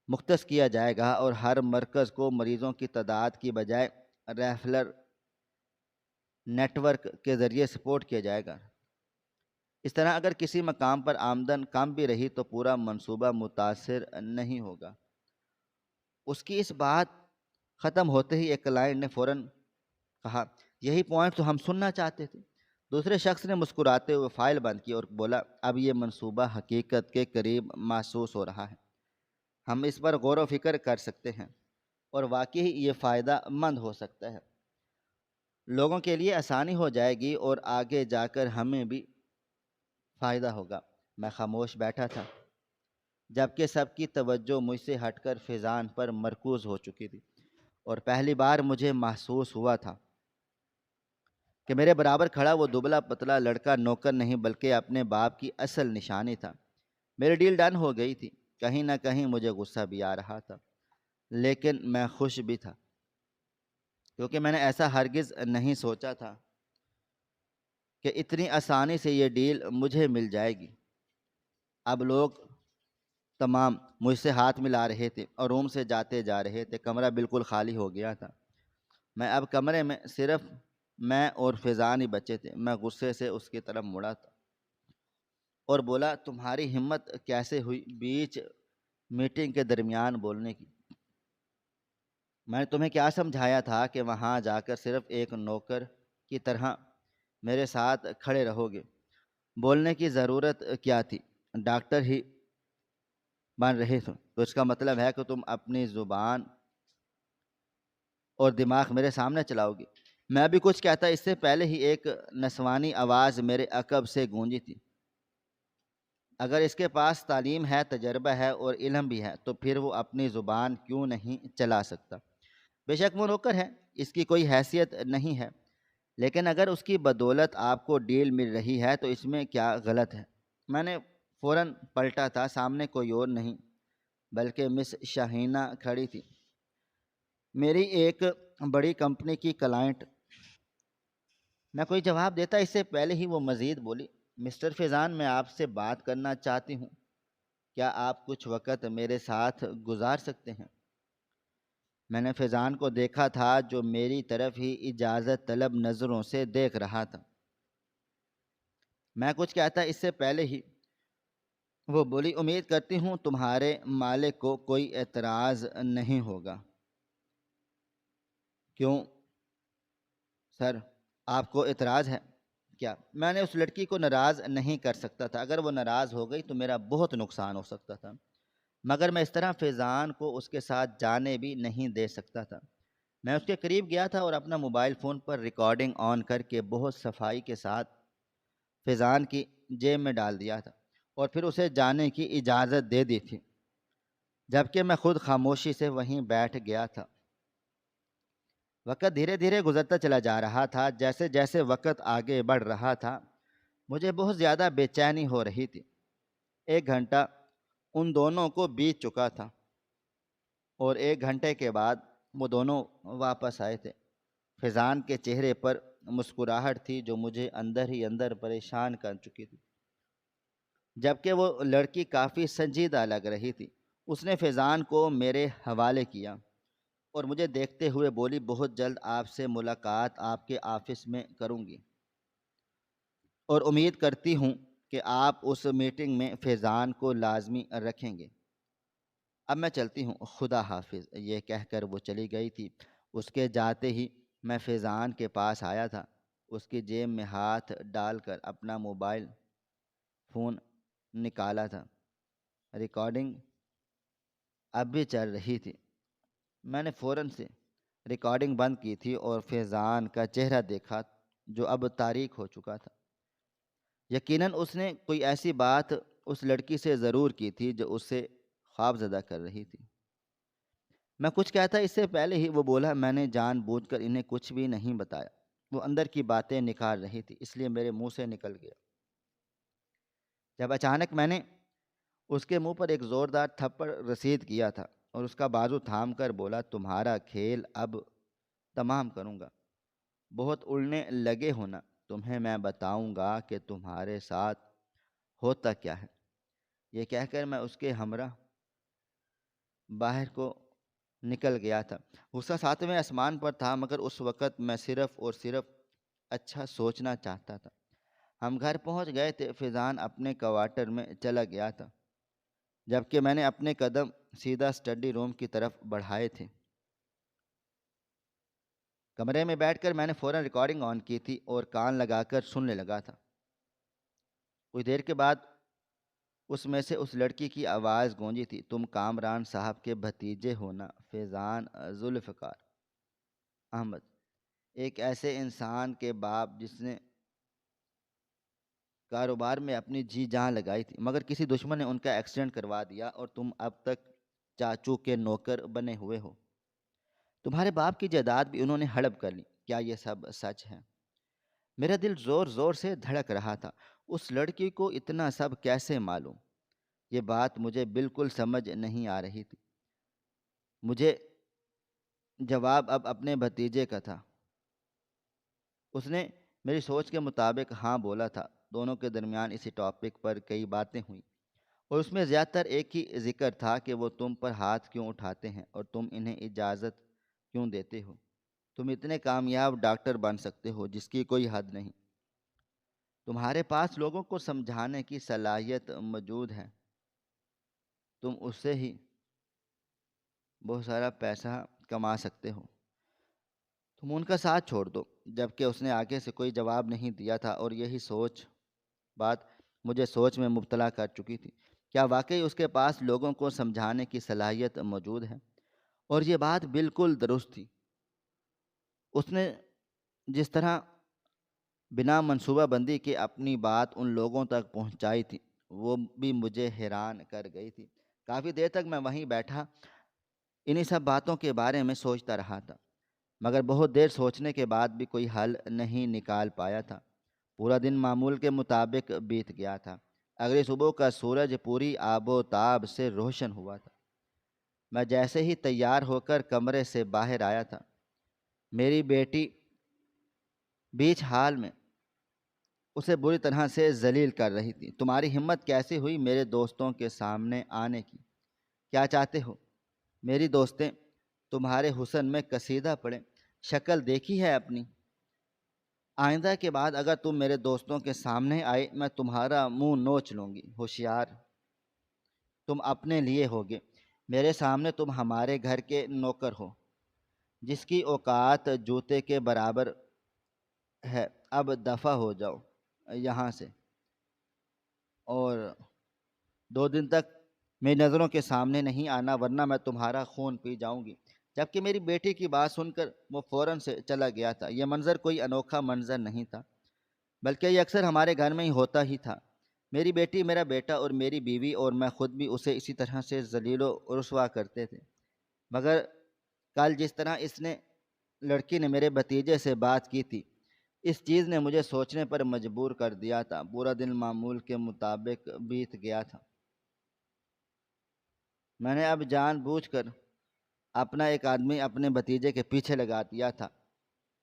مختص کیا جائے گا اور ہر مرکز کو مریضوں کی تعداد کی بجائے ریفرل نیٹ ورک کے ذریعے سپورٹ کیا جائے گا۔ اس طرح اگر کسی مقام پر آمدن کم بھی رہی تو پورا منصوبہ متاثر نہیں ہوگا۔ اس کی اس بات ختم ہوتے ہی ایک کلائنٹ نے فوراً کہا، یہی پوائنٹ تو ہم سننا چاہتے تھے۔ دوسرے شخص نے مسکراتے ہوئے فائل بند کی اور بولا، اب یہ منصوبہ حقیقت کے قریب محسوس ہو رہا ہے۔ ہم اس پر غور و فکر کر سکتے ہیں اور واقعی یہ فائدہ مند ہو سکتا ہے۔ لوگوں کے لیے آسانی ہو جائے گی اور آگے جا کر ہمیں بھی فائدہ ہوگا۔ میں خاموش بیٹھا تھا جبکہ سب کی توجہ مجھ سے ہٹ کر فیضان پر مرکوز ہو چکی تھی، اور پہلی بار مجھے محسوس ہوا تھا کہ میرے برابر کھڑا وہ دبلا پتلا لڑکا نوکر نہیں بلکہ اپنے باپ کی اصل نشانی تھا۔ میری ڈیل ڈن ہو گئی تھی۔ کہیں نہ کہیں مجھے غصہ بھی آ رہا تھا لیکن میں خوش بھی تھا کیونکہ میں نے ایسا ہرگز نہیں سوچا تھا کہ اتنی آسانی سے یہ ڈیل مجھے مل جائے گی۔ اب لوگ تمام مجھ سے ہاتھ ملا رہے تھے اور روم سے جاتے جا رہے تھے۔ کمرہ بالکل خالی ہو گیا تھا۔ میں اب کمرے میں صرف میں اور فیضان ہی بچے تھے۔ میں غصے سے اس کی طرف مڑا تھا اور بولا، تمہاری ہمت کیسے ہوئی بیچ میٹنگ کے درمیان بولنے کی؟ میں نے تمہیں کیا سمجھایا تھا کہ وہاں جا کر صرف ایک نوکر کی طرح میرے ساتھ کھڑے رہو گے؟ بولنے کی ضرورت کیا تھی؟ ڈاکٹر ہی بن رہے تھے تو اس کا مطلب ہے کہ تم اپنی زبان اور دماغ میرے سامنے چلاؤ گی؟ میں ابھی کچھ کہتا اس سے پہلے ہی ایک نسوانی آواز میرے عقب سے گونجی تھی، اگر اس کے پاس تعلیم ہے، تجربہ ہے اور علم بھی ہے تو پھر وہ اپنی زبان کیوں نہیں چلا سکتا؟ بے شک وہ نوکر ہے، اس کی کوئی حیثیت نہیں ہے، لیکن اگر اس کی بدولت آپ کو ڈیل مل رہی ہے تو اس میں کیا غلط ہے؟ میں نے فوراً پلٹا تھا، سامنے کوئی اور نہیں بلکہ مس شاہینہ کھڑی تھی، میری ایک بڑی کمپنی کی کلائنٹ۔ میں کوئی جواب دیتا اس سے پہلے ہی وہ مزید بولی، مسٹر فیضان، میں آپ سے بات کرنا چاہتی ہوں، کیا آپ کچھ وقت میرے ساتھ گزار سکتے ہیں؟ میں نے فیضان کو دیکھا تھا جو میری طرف ہی اجازت طلب نظروں سے دیکھ رہا تھا۔ میں کچھ کہتا اس سے پہلے ہی وہ بولی، امید کرتی ہوں تمہارے مالک کو کوئی اعتراض نہیں ہوگا۔ کیوں سر، آپ کو اعتراض ہے کیا؟ میں نے اس لڑکی کو ناراض نہیں کر سکتا تھا، اگر وہ ناراض ہو گئی تو میرا بہت نقصان ہو سکتا تھا، مگر میں اس طرح فیضان کو اس کے ساتھ جانے بھی نہیں دے سکتا تھا۔ میں اس کے قریب گیا تھا اور اپنا موبائل فون پر ریکارڈنگ آن کر کے بہت صفائی کے ساتھ فیضان کی جیب میں ڈال دیا تھا اور پھر اسے جانے کی اجازت دے دی تھی، جبکہ میں خود خاموشی سے وہیں بیٹھ گیا تھا۔ وقت دھیرے دھیرے گزرتا چلا جا رہا تھا، جیسے جیسے وقت آگے بڑھ رہا تھا مجھے بہت زیادہ بے چینی ہو رہی تھی۔ 1 گھنٹہ ان دونوں کو بیت چکا تھا اور 1 گھنٹے کے بعد وہ دونوں واپس آئے تھے۔ فیضان کے چہرے پر مسکراہٹ تھی جو مجھے اندر ہی اندر پریشان کر چکی تھی، جبکہ وہ لڑکی کافی سنجیدہ لگ رہی تھی۔ اس نے فیضان کو میرے حوالے کیا اور مجھے دیکھتے ہوئے بولی، بہت جلد آپ سے ملاقات آپ کے آفس میں کروں گی اور امید کرتی ہوں کہ آپ اس میٹنگ میں فیضان کو لازمی رکھیں گے۔ اب میں چلتی ہوں، خدا حافظ۔ یہ کہہ کر وہ چلی گئی تھی۔ اس کے جاتے ہی میں فیضان کے پاس آیا تھا، اس کی جیب میں ہاتھ ڈال کر اپنا موبائل فون نکالا تھا۔ ریکارڈنگ اب بھی چل رہی تھی۔ میں نے فوراً سے ریکارڈنگ بند کی تھی اور فیضان کا چہرہ دیکھا جو اب تاریک ہو چکا تھا۔ یقیناً اس نے کوئی ایسی بات اس لڑکی سے ضرور کی تھی جو اسے خواب زدہ کر رہی تھی۔ میں کچھ کہتا اس سے پہلے ہی وہ بولا، میں نے جان بوجھ کر انہیں کچھ بھی نہیں بتایا، وہ اندر کی باتیں نکال رہی تھی اس لیے میرے منہ سے نکل گیا۔ جب اچانک میں نے اس کے منہ پر ایک زوردار تھپڑ رسید کیا تھا اور اس کا بازو تھام کر بولا، تمہارا کھیل اب تمام کروں گا، بہت اڑنے لگے ہونا، تمہیں میں بتاؤں گا کہ تمہارے ساتھ ہوتا کیا ہے۔ یہ کہہ کر میں اس کے ہمراہ باہر کو نکل گیا تھا۔ غصہ 7ویں آسمان پر تھا، مگر اس وقت میں صرف اور صرف اچھا سوچنا چاہتا تھا۔ ہم گھر پہنچ گئے تھے۔ فیضان اپنے کوارٹر میں چلا گیا تھا، جبکہ میں نے اپنے قدم سیدھا اسٹڈی روم کی طرف بڑھائے تھے۔ کمرے میں بیٹھ کر میں نے فوراً ریکارڈنگ آن کی تھی اور کان لگا کر سننے لگا تھا۔ کچھ دیر کے بعد اس میں سے اس لڑکی کی آواز گونجی تھی، تم کامران صاحب کے بھتیجے ہونا، فیضان ذوالفقار احمد، ایک ایسے انسان کے باپ جس نے کاروبار میں اپنی جی جان لگائی تھی، مگر کسی دشمن نے ان کا ایکسیڈنٹ کروا دیا اور تم اب تک چاچو کے نوکر بنے ہوئے ہو۔ تمہارے باپ کی جائیداد بھی انہوں نے ہڑپ کر لی، کیا یہ سب سچ ہے؟ میرا دل زور زور سے دھڑک رہا تھا۔ اس لڑکی کو اتنا سب کیسے معلوم؟ یہ بات مجھے بالکل سمجھ نہیں آ رہی تھی۔ مجھے جواب اب اپنے بھتیجے کا تھا۔ اس نے میری سوچ کے مطابق ہاں بولا تھا۔ دونوں کے درمیان اسی ٹاپک پر کئی باتیں ہوئیں اور اس میں زیادہ تر ایک ہی ذکر تھا کہ وہ تم پر ہاتھ کیوں اٹھاتے ہیں اور تم انہیں اجازت کیوں دیتے ہو۔ تم اتنے کامیاب ڈاکٹر بن سکتے ہو جس کی کوئی حد نہیں۔ تمہارے پاس لوگوں کو سمجھانے کی صلاحیت موجود ہے، تم اس سے ہی بہت سارا پیسہ کما سکتے ہو، تم ان کا ساتھ چھوڑ دو۔ جبکہ اس نے آگے سے کوئی جواب نہیں دیا تھا، اور یہی بات مجھے سوچ میں مبتلا کر چکی تھی۔ کیا واقعی اس کے پاس لوگوں کو سمجھانے کی صلاحیت موجود ہے؟ اور یہ بات بالکل درست تھی۔ اس نے جس طرح بنا منصوبہ بندی کے اپنی بات ان لوگوں تک پہنچائی تھی، وہ بھی مجھے حیران کر گئی تھی۔ کافی دیر تک میں وہیں بیٹھا انہی سب باتوں کے بارے میں سوچتا رہا تھا، مگر بہت دیر سوچنے کے بعد بھی کوئی حل نہیں نکال پایا تھا۔ پورا دن معمول کے مطابق بیت گیا تھا۔ اگلی صبح کا سورج پوری آب و تاب سے روشن ہوا تھا۔ میں جیسے ہی تیار ہو کر کمرے سے باہر آیا تھا، میری بیٹی بیچ حال میں اسے بری طرح سے ذلیل کر رہی تھی۔ تمہاری ہمت کیسے ہوئی میرے دوستوں کے سامنے آنے کی؟ کیا چاہتے ہو؟ میری دوستیں تمہارے حسن میں کشیدہ پڑیں۔ شکل دیکھی ہے اپنی؟ آئندہ کے بعد اگر تم میرے دوستوں کے سامنے آئے، میں تمہارا منہ نوچ لوں گی۔ ہوشیار تم اپنے لیے ہوگے، میرے سامنے تم ہمارے گھر کے نوکر ہو، جس کی اوقات جوتے کے برابر ہے۔ اب دفع ہو جاؤ یہاں سے، اور 2 دن تک میری نظروں کے سامنے نہیں آنا، ورنہ میں تمہارا خون پی جاؤں گی۔ جبکہ میری بیٹی کی بات سن کر وہ فوراً سے چلا گیا تھا۔ یہ منظر کوئی انوکھا منظر نہیں تھا، بلکہ یہ اکثر ہمارے گھر میں ہی ہوتا ہی تھا۔ میری بیٹی، میرا بیٹا اور میری بیوی اور میں خود بھی اسے اسی طرح سے ذلیل و رسوا کرتے تھے۔ مگر کل جس طرح لڑکی نے میرے بھتیجے سے بات کی تھی، اس چیز نے مجھے سوچنے پر مجبور کر دیا تھا۔ پورا دن معمول کے مطابق بیت گیا تھا۔ میں نے اب جان بوجھ کر اپنا ایک آدمی اپنے بھتیجے کے پیچھے لگا دیا تھا،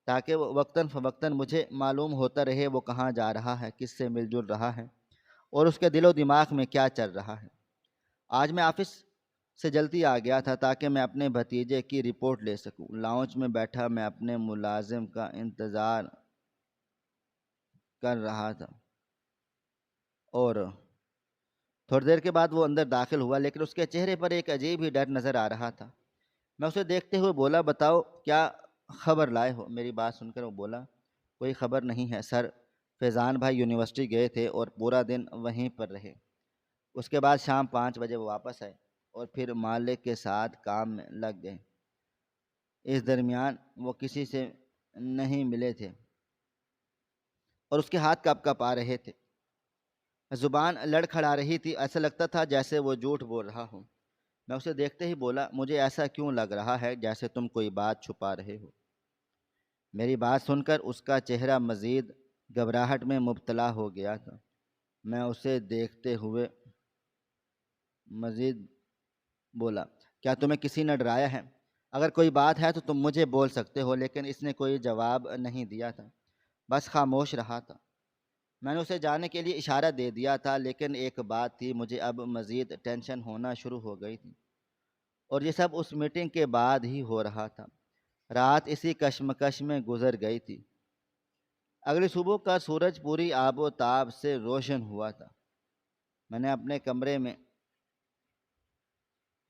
تاکہ وہ وقتاً فوقتاً مجھے معلوم ہوتا رہے وہ کہاں جا رہا ہے، کس سے مل جل رہا ہے، اور اس کے دل و دماغ میں کیا چل رہا ہے۔ آج میں آفس سے جلدی آ گیا تھا تاکہ میں اپنے بھتیجے کی رپورٹ لے سکوں۔ لاؤنج میں بیٹھا میں اپنے ملازم کا انتظار کر رہا تھا، اور تھوڑی دیر کے بعد وہ اندر داخل ہوا، لیکن اس کے چہرے پر ایک عجیب ہی ڈر نظر آ رہا تھا۔ میں اسے دیکھتے ہوئے بولا، بتاؤ کیا خبر لائے ہو؟ میری بات سن کر وہ بولا، کوئی خبر نہیں ہے سر، فیضان بھائی یونیورسٹی گئے تھے اور پورا دن وہیں پر رہے۔ اس کے بعد شام 5 بجے وہ واپس آئے اور پھر مالک کے ساتھ کام میں لگ گئے۔ اس درمیان وہ کسی سے نہیں ملے تھے اور اس کے ہاتھ کپ کپ آ رہے تھے، زبان لڑکھڑا رہی تھی، ایسا لگتا تھا جیسے وہ جھوٹ بول رہا ہو۔ میں اسے دیکھتے ہی بولا، مجھے ایسا کیوں لگ رہا ہے جیسے تم کوئی بات چھپا رہے ہو؟ میری بات سن کر اس کا چہرہ مزید گھبراہٹ میں مبتلا ہو گیا تھا۔ میں اسے دیکھتے ہوئے مزید بولا، کیا تمہیں کسی نے ڈرایا ہے؟ اگر کوئی بات ہے تو تم مجھے بول سکتے ہو۔ لیکن اس نے کوئی جواب نہیں دیا تھا، بس خاموش رہا تھا۔ میں نے اسے جانے کے لیے اشارہ دے دیا تھا، لیکن ایک بات تھی، مجھے اب مزید ٹینشن ہونا شروع ہو گئی تھی، اور یہ سب اس میٹنگ کے بعد ہی ہو رہا تھا۔ رات اسی کشمکش میں گزر گئی تھی۔ اگلی صبح کا سورج پوری آب و تاب سے روشن ہوا تھا۔ میں نے اپنے کمرے میں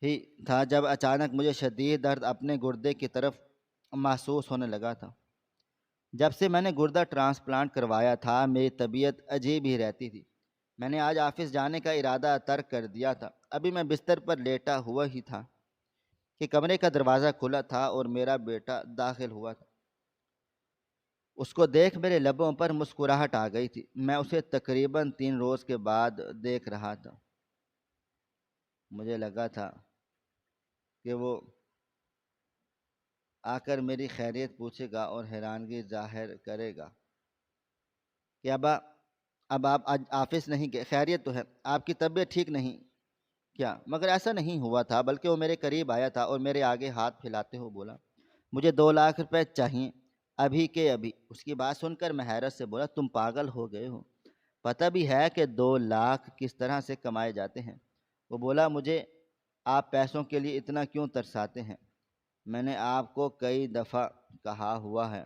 ہی تھا جب اچانک مجھے شدید درد اپنے گردے کی طرف محسوس ہونے لگا تھا۔ جب سے میں نے گردہ ٹرانسپلانٹ کروایا تھا، میری طبیعت عجیب ہی رہتی تھی۔ میں نے آج آفس جانے کا ارادہ ترک کر دیا تھا۔ ابھی میں بستر پر لیٹا ہوا ہی تھا کہ کمرے کا دروازہ کھلا تھا اور میرا بیٹا داخل ہوا تھا۔ اس کو دیکھ میرے لبوں پر مسکراہٹ آ گئی تھی۔ میں اسے تقریباً 3 روز کے بعد دیکھ رہا تھا۔ مجھے لگا تھا کہ وہ آ کر میری خیریت پوچھے گا اور حیرانگی ظاہر کرے گا کہ اب آپ آج آفس نہیں گئے، خیریت تو ہے، آپ کی طبیعت ٹھیک نہیں کیا؟ مگر ایسا نہیں ہوا تھا، بلکہ وہ میرے قریب آیا تھا اور میرے آگے ہاتھ پھیلاتے ہوئے بولا، مجھے 2 لاکھ روپے چاہیے، ابھی کے ابھی۔ اس کی بات سن کر میں حیرت سے بولا، تم پاگل ہو گئے ہو؟ پتہ بھی ہے کہ 2 لاکھ کس طرح سے کمائے جاتے ہیں؟ وہ بولا، مجھے آپ پیسوں کے لیے اتنا کیوں ترساتے ہیں؟ میں نے آپ کو کئی دفعہ کہا ہوا ہے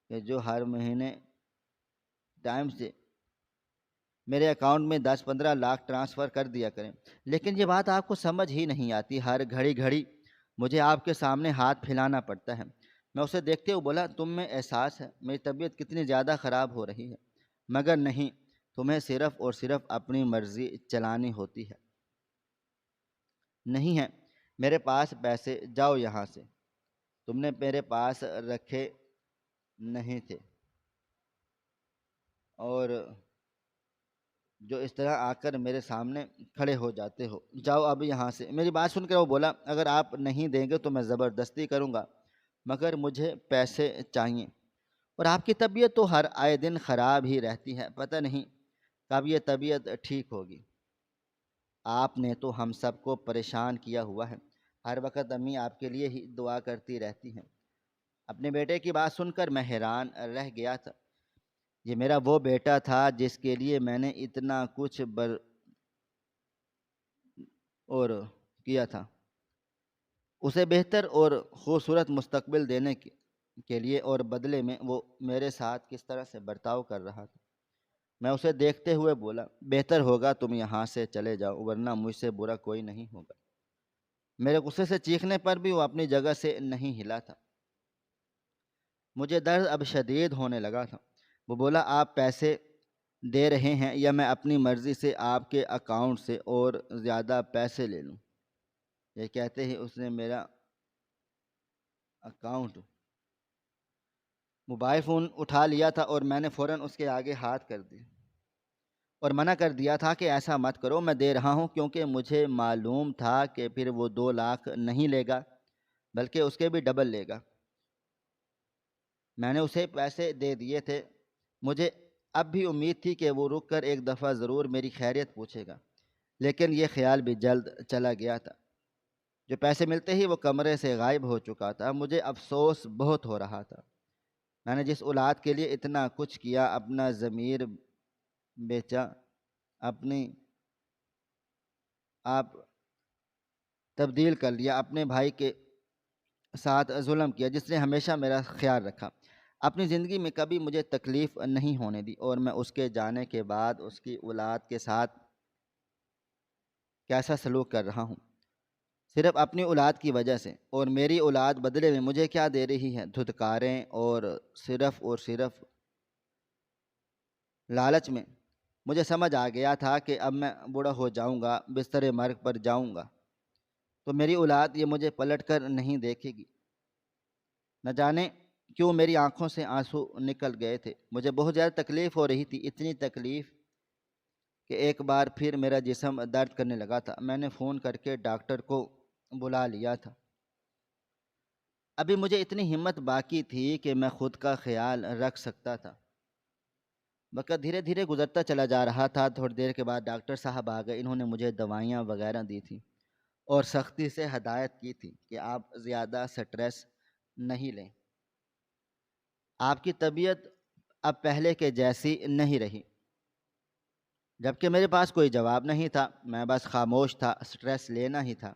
کہ جو ہر مہینے ٹائم سے میرے اکاؤنٹ میں 10-15 لاکھ ٹرانسفر کر دیا کریں، لیکن یہ بات آپ کو سمجھ ہی نہیں آتی۔ ہر گھڑی گھڑی مجھے آپ کے سامنے ہاتھ پھیلانا پڑتا ہے۔ میں اسے دیکھتے ہوئے بولا، تم میں احساس ہے میری طبیعت کتنی زیادہ خراب ہو رہی ہے، مگر نہیں، تمہیں صرف اور صرف اپنی مرضی چلانی ہوتی ہے۔ نہیں ہے میرے پاس پیسے، جاؤ یہاں سے، تم نے میرے پاس رکھے نہیں تھے، اور جو اس طرح آ کر میرے سامنے کھڑے ہو جاتے ہو، جاؤ اب یہاں سے۔ میری بات سن کر وہ بولا، اگر آپ نہیں دیں گے تو میں زبردستی کروں گا، مگر مجھے پیسے چاہیے، اور آپ کی طبیعت تو ہر آئے دن خراب ہی رہتی ہے، پتہ نہیں کب یہ طبیعت ٹھیک ہوگی۔ آپ نے تو ہم سب کو پریشان کیا ہوا ہے، ہر وقت امی آپ کے لیے ہی دعا کرتی رہتی ہیں۔ اپنے بیٹے کی بات سن کر میں حیران رہ گیا تھا۔ یہ میرا وہ بیٹا تھا جس کے لیے میں نے اتنا کچھ اور کیا تھا، اسے بہتر اور خوبصورت مستقبل دینے کے لیے، اور بدلے میں وہ میرے ساتھ کس طرح سے برتاؤ کر رہا تھا۔ میں اسے دیکھتے ہوئے بولا، بہتر ہوگا تم یہاں سے چلے جاؤ، ورنہ مجھ سے برا کوئی نہیں ہوگا۔ میرے غصے سے چیخنے پر بھی وہ اپنی جگہ سے نہیں ہلا تھا۔ مجھے درد اب شدید ہونے لگا تھا۔ وہ بولا، آپ پیسے دے رہے ہیں یا میں اپنی مرضی سے آپ کے اکاؤنٹ سے اور زیادہ پیسے لے لوں؟ یہ کہتے ہی اس نے میرا اکاؤنٹ موبائل فون اٹھا لیا تھا، اور میں نے فوراً اس کے آگے ہاتھ کر دی اور منع کر دیا تھا کہ ایسا مت کرو، میں دے رہا ہوں کیونکہ مجھے معلوم تھا کہ پھر وہ 2 لاکھ نہیں لے گا بلکہ اس کے بھی ڈبل لے گا۔ میں نے اسے پیسے دے دیے تھے۔ مجھے اب بھی امید تھی کہ وہ رک کر ایک دفعہ ضرور میری خیریت پوچھے گا، لیکن یہ خیال بھی جلد چلا گیا تھا۔ جو پیسے ملتے ہی وہ کمرے سے غائب ہو چکا تھا۔ مجھے افسوس بہت ہو رہا تھا، میں نے جس اولاد کے لیے اتنا کچھ کیا، اپنا ضمیر بیچا، اپنی آپ تبدیل کر لیا، اپنے بھائی کے ساتھ ظلم کیا جس نے ہمیشہ میرا خیال رکھا، اپنی زندگی میں کبھی مجھے تکلیف نہیں ہونے دی، اور میں اس کے جانے کے بعد اس کی اولاد کے ساتھ کیسا سلوک کر رہا ہوں، صرف اپنی اولاد کی وجہ سے، اور میری اولاد بدلے میں مجھے کیا دے رہی ہے؟ دھتکاریں، اور صرف لالچ میں۔ مجھے سمجھ آ گیا تھا کہ اب میں بوڑھا ہو جاؤں گا، بستر مرگ پر جاؤں گا، تو میری اولاد یہ مجھے پلٹ کر نہیں دیکھے گی۔ نہ جانے کیوں میری آنکھوں سے آنسو نکل گئے تھے۔ مجھے بہت زیادہ تکلیف ہو رہی تھی، اتنی تکلیف کہ ایک بار پھر میرا جسم درد کرنے لگا تھا۔ میں نے فون کر کے ڈاکٹر کو بلا لیا تھا۔ ابھی مجھے اتنی ہمت باقی تھی کہ میں خود کا خیال رکھ سکتا تھا۔ وقت دھیرے دھیرے گزرتا چلا جا رہا تھا۔ تھوڑی دیر کے بعد ڈاکٹر صاحب آ گئے۔ انہوں نے مجھے دوائیاں وغیرہ دی تھیں اور سختی سے ہدایت کی تھی کہ آپ زیادہ سٹریس نہیں لیں، آپ کی طبیعت اب پہلے کے جیسی نہیں رہی۔ جبکہ میرے پاس کوئی جواب نہیں تھا، میں بس خاموش تھا۔ سٹریس لینا ہی تھا۔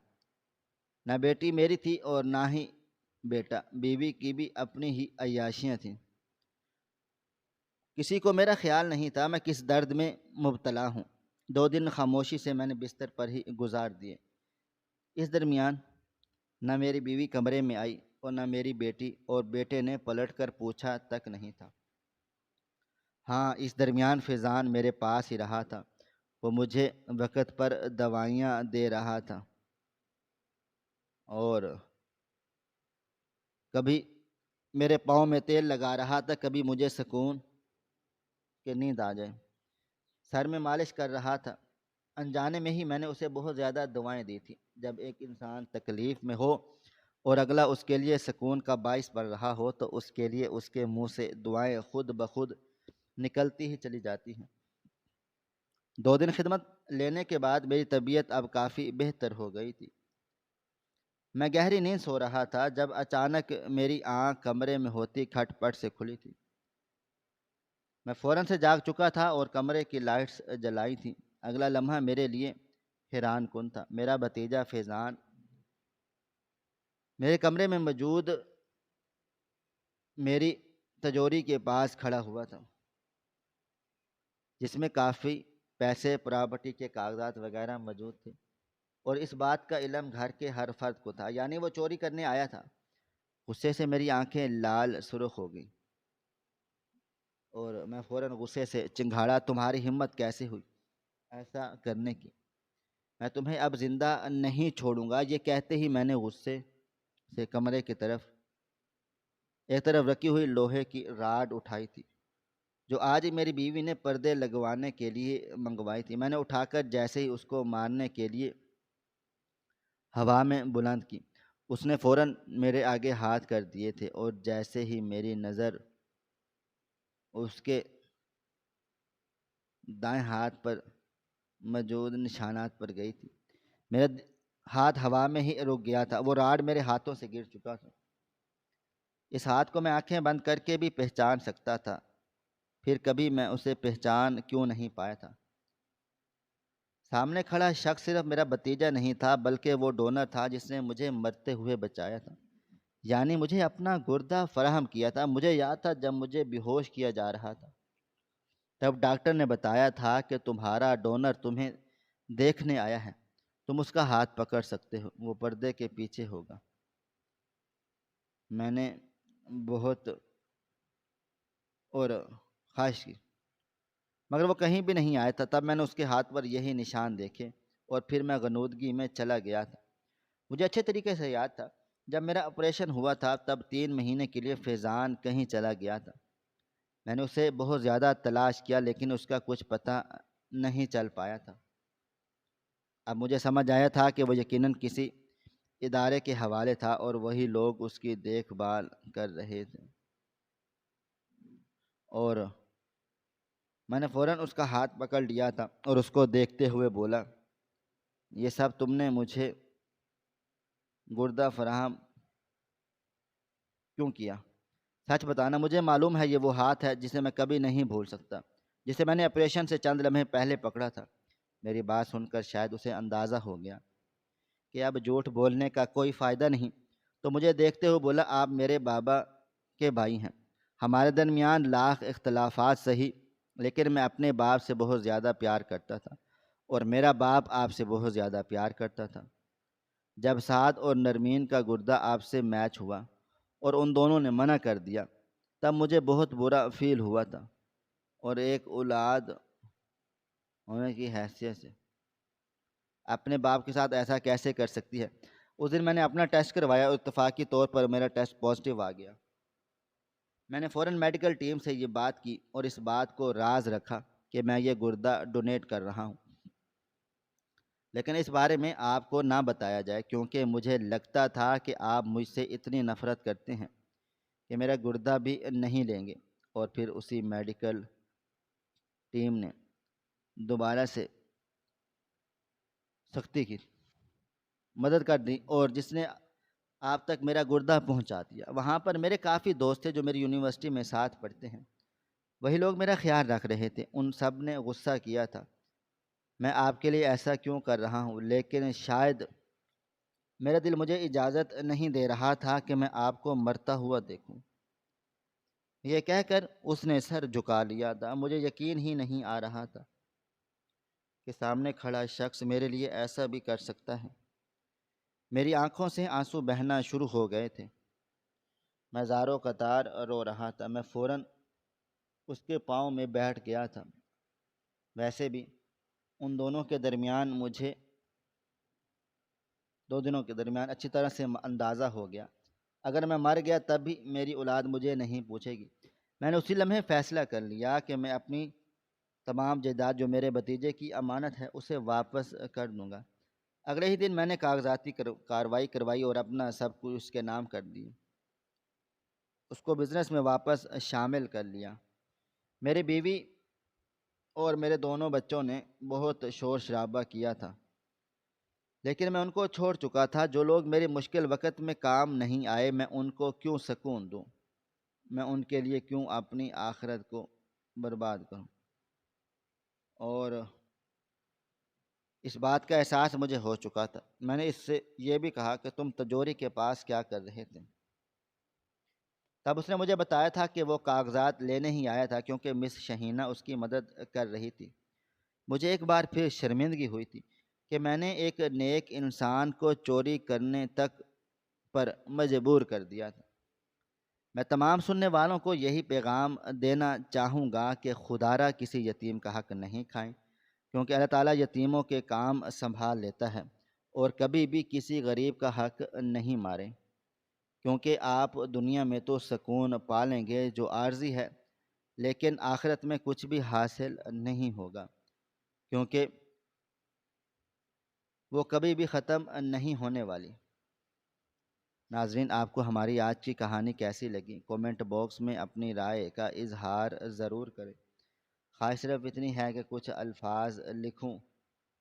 نہ بیٹی میری تھی اور نہ ہی بیٹا، بیوی کی بھی اپنی ہی عیاشیاں تھیں۔ کسی کو میرا خیال نہیں تھا میں کس درد میں مبتلا ہوں۔ 2 دن خاموشی سے میں نے بستر پر ہی گزار دیے۔ اس درمیان نہ میری بیوی کمرے میں آئی اور نہ میری بیٹی، اور بیٹے نے پلٹ کر پوچھا تک نہیں تھا۔ ہاں، اس درمیان فیضان میرے پاس ہی رہا تھا۔ وہ مجھے وقت پر دوائیاں دے رہا تھا، اور کبھی میرے پاؤں میں تیل لگا رہا تھا، کبھی مجھے سکون کہ نیند آ جائے، سر میں مالش کر رہا تھا۔ انجانے میں ہی میں نے اسے بہت زیادہ دعائیں دی تھیں۔ جب ایک انسان تکلیف میں ہو اور اگلا اس کے لیے سکون کا باعث بن رہا ہو تو اس کے لیے اس کے منہ سے دعائیں خود بخود نکلتی ہی چلی جاتی ہیں۔ 2 دن خدمت لینے کے بعد میری طبیعت اب کافی بہتر ہو گئی تھی۔ میں گہری نیند سو رہا تھا جب اچانک میری آنکھ کمرے میں ہوتی کھٹ پٹ سے کھلی تھی۔ میں فوراً سے جاگ چکا تھا اور کمرے کی لائٹس جلائی تھیں۔ اگلا لمحہ میرے لیے حیران کن تھا۔ میرا بھتیجا فیضان میرے کمرے میں موجود میری تجوری کے پاس کھڑا ہوا تھا، جس میں کافی پیسے، پراپرٹی کے کاغذات وغیرہ موجود تھے، اور اس بات کا علم گھر کے ہر فرد کو تھا، یعنی وہ چوری کرنے آیا تھا۔ غصے سے میری آنکھیں لال سرخ ہو گئیں اور میں فوراً غصے سے چنگھاڑا، تمہاری ہمت کیسے ہوئی ایسا کرنے کی؟ میں تمہیں اب زندہ نہیں چھوڑوں گا۔ یہ کہتے ہی میں نے غصے سے کمرے کی طرف ایک طرف رکھی ہوئی لوہے کی راڈ اٹھائی تھی، جو آج ہی میری بیوی نے پردے لگوانے کے لیے منگوائی تھی۔ میں نے اٹھا کر جیسے ہی اس کو مارنے کے لیے ہوا میں بلند کی، اس نے فوراً میرے آگے ہاتھ کر دیے تھے، اور جیسے ہی میری نظر اس کے دائیں ہاتھ پر موجود نشانات پر گئی تھی، میرا ہاتھ ہوا میں ہی رک گیا تھا، وہ راڈ میرے ہاتھوں سے گر چکا تھا۔ اس ہاتھ کو میں آنکھیں بند کر کے بھی پہچان سکتا تھا، پھر کبھی میں اسے پہچان کیوں نہیں پایا تھا؟ سامنے کھڑا شخص صرف میرا بھتیجا نہیں تھا، بلکہ وہ ڈونر تھا جس نے مجھے مرتے ہوئے بچایا تھا، یعنی مجھے اپنا گردہ فراہم کیا تھا۔ مجھے یاد تھا جب مجھے بے ہوش کیا جا رہا تھا، تب ڈاکٹر نے بتایا تھا کہ تمہارا ڈونر تمہیں دیکھنے آیا ہے، تم اس کا ہاتھ پکڑ سکتے ہو، وہ پردے کے پیچھے ہوگا۔ میں نے بہت اور خواہش کی، مگر وہ کہیں بھی نہیں آیا تھا۔ تب میں نے اس کے ہاتھ پر یہی نشان دیکھے، اور پھر میں غنودگی میں چلا گیا تھا۔ مجھے اچھے طریقے سے یاد تھا جب میرا آپریشن ہوا تھا، تب 3 مہینے کے لیے فیضان کہیں چلا گیا تھا۔ میں نے اسے بہت زیادہ تلاش کیا، لیکن اس کا کچھ پتہ نہیں چل پایا تھا۔ اب مجھے سمجھ آیا تھا کہ وہ یقیناً کسی ادارے کے حوالے تھا، اور وہی لوگ اس کی دیکھ بھال کر رہے تھے۔ اور میں نے فوراً اس کا ہاتھ پکڑ لیا تھا اور اس کو دیکھتے ہوئے بولا، یہ سب تم نے مجھے گردہ فراہم کیوں کیا؟ سچ بتانا، مجھے معلوم ہے یہ وہ ہاتھ ہے جسے میں کبھی نہیں بھول سکتا، جسے میں نے آپریشن سے چند لمحے پہلے پکڑا تھا۔ میری بات سن کر شاید اسے اندازہ ہو گیا کہ اب جھوٹ بولنے کا کوئی فائدہ نہیں، تو مجھے دیکھتے ہوئے بولا، آپ میرے بابا کے بھائی ہیں، ہمارے درمیان لاکھ اختلافات سہی، لیکن میں اپنے باپ سے بہت زیادہ پیار کرتا تھا، اور میرا باپ آپ سے بہت زیادہ پیار کرتا تھا۔ جب سعد اور نرمین کا گردہ آپ سے میچ ہوا اور ان دونوں نے منع کر دیا، تب مجھے بہت برا فیل ہوا تھا، اور ایک اولاد ہونے کی حیثیت سے اپنے باپ کے ساتھ ایسا کیسے کر سکتی ہے؟ اس دن میں نے اپنا ٹیسٹ کروایا اور اتفاقی طور پر میرا ٹیسٹ پازیٹیو آ گیا۔ میں نے فوراً میڈیکل ٹیم سے یہ بات کی اور اس بات کو راز رکھا کہ میں یہ گردہ ڈونیٹ کر رہا ہوں، لیکن اس بارے میں آپ کو نہ بتایا جائے، کیونکہ مجھے لگتا تھا کہ آپ مجھ سے اتنی نفرت کرتے ہیں کہ میرا گردہ بھی نہیں لیں گے۔ اور پھر اسی میڈیکل ٹیم نے دوبارہ سے سختی کی، مدد کر دی، اور جس نے آپ تک میرا گردہ پہنچا دیا۔ وہاں پر میرے کافی دوست تھے جو میری یونیورسٹی میں ساتھ پڑھتے ہیں، وہی لوگ میرا خیال رکھ رہے تھے۔ ان سب نے غصہ کیا تھا، میں آپ کے لیے ایسا کیوں کر رہا ہوں، لیکن شاید میرا دل مجھے اجازت نہیں دے رہا تھا کہ میں آپ کو مرتا ہوا دیکھوں۔ یہ کہہ کر اس نے سر جھکا لیا تھا۔ مجھے یقین ہی نہیں آ رہا تھا کہ سامنے کھڑا شخص میرے لیے ایسا بھی کر سکتا ہے۔ میری آنکھوں سے آنسو بہنا شروع ہو گئے تھے، میں زاروں قطار رو رہا تھا۔ میں فوراً اس کے پاؤں میں بیٹھ گیا تھا۔ ویسے بھی ان دونوں کے درمیان مجھے 2 دنوں کے درمیان اچھی طرح سے اندازہ ہو گیا، اگر میں مر گیا تب بھی میری اولاد مجھے نہیں پوچھے گی۔ میں نے اسی لمحے فیصلہ کر لیا کہ میں اپنی تمام جائیداد جو میرے بھتیجے کی امانت ہے اسے واپس کر دوں گا۔ اگلے ہی دن میں نے کاغذاتی کارروائی کروائی اور اپنا سب کچھ اس کے نام کر دی، اس کو بزنس میں واپس شامل کر لیا۔ میری بیوی اور میرے دونوں بچوں نے بہت شور شرابہ کیا تھا، لیکن میں ان کو چھوڑ چکا تھا۔ جو لوگ میری مشکل وقت میں کام نہیں آئے، میں ان کو کیوں سکون دوں؟ میں ان کے لیے کیوں اپنی آخرت کو برباد کروں؟ اور اس بات کا احساس مجھے ہو چکا تھا۔ میں نے اس سے یہ بھی کہا کہ تم تجوری کے پاس کیا کر رہے تھے؟ تب اس نے مجھے بتایا تھا کہ وہ کاغذات لینے ہی آیا تھا کیونکہ مس شہینہ اس کی مدد کر رہی تھی۔ مجھے ایک بار پھر شرمندگی ہوئی تھی کہ میں نے ایک نیک انسان کو چوری کرنے تک پر مجبور کر دیا تھا۔ میں تمام سننے والوں کو یہی پیغام دینا چاہوں گا کہ خدا را کسی یتیم کا حق نہیں کھائیں، کیونکہ اللہ تعالیٰ یتیموں کے کام سنبھال لیتا ہے، اور کبھی بھی کسی غریب کا حق نہیں ماریں، کیونکہ آپ دنیا میں تو سکون پالیں گے جو عارضی ہے، لیکن آخرت میں کچھ بھی حاصل نہیں ہوگا، کیونکہ وہ کبھی بھی ختم نہیں ہونے والی۔ ناظرین، آپ کو ہماری آج کی کہانی کیسی لگی؟ کومنٹ باکس میں اپنی رائے کا اظہار ضرور کریں۔ خواہش صرف اتنی ہے کہ کچھ الفاظ لکھوں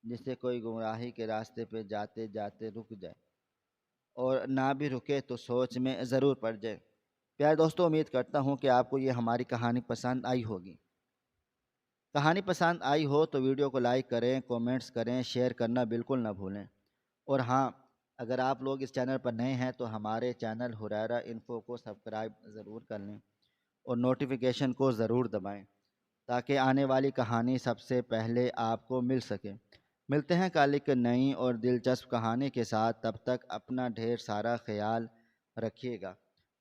جس سے کوئی گمراہی کے راستے پہ جاتے جاتے رک جائے، اور نہ بھی رکے تو سوچ میں ضرور پڑ جائے۔ پیارے دوستو، امید کرتا ہوں کہ آپ کو یہ ہماری کہانی پسند آئی ہوگی۔ کہانی پسند آئی ہو تو ویڈیو کو لائک کریں، کومنٹس کریں، شیئر کرنا بالکل نہ بھولیں۔ اور ہاں، اگر آپ لوگ اس چینل پر نئے ہیں تو ہمارے چینل حریرہ انفو کو سبسکرائب ضرور کر لیں اور نوٹیفیکیشن کو ضرور دبائیں تاکہ آنے والی کہانی سب سے پہلے آپ کو مل سکے۔ ملتے ہیں کل ایک نئی اور دلچسپ کہانی کے ساتھ، تب تک اپنا ڈھیر سارا خیال رکھیے گا۔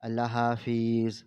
اللہ حافظ۔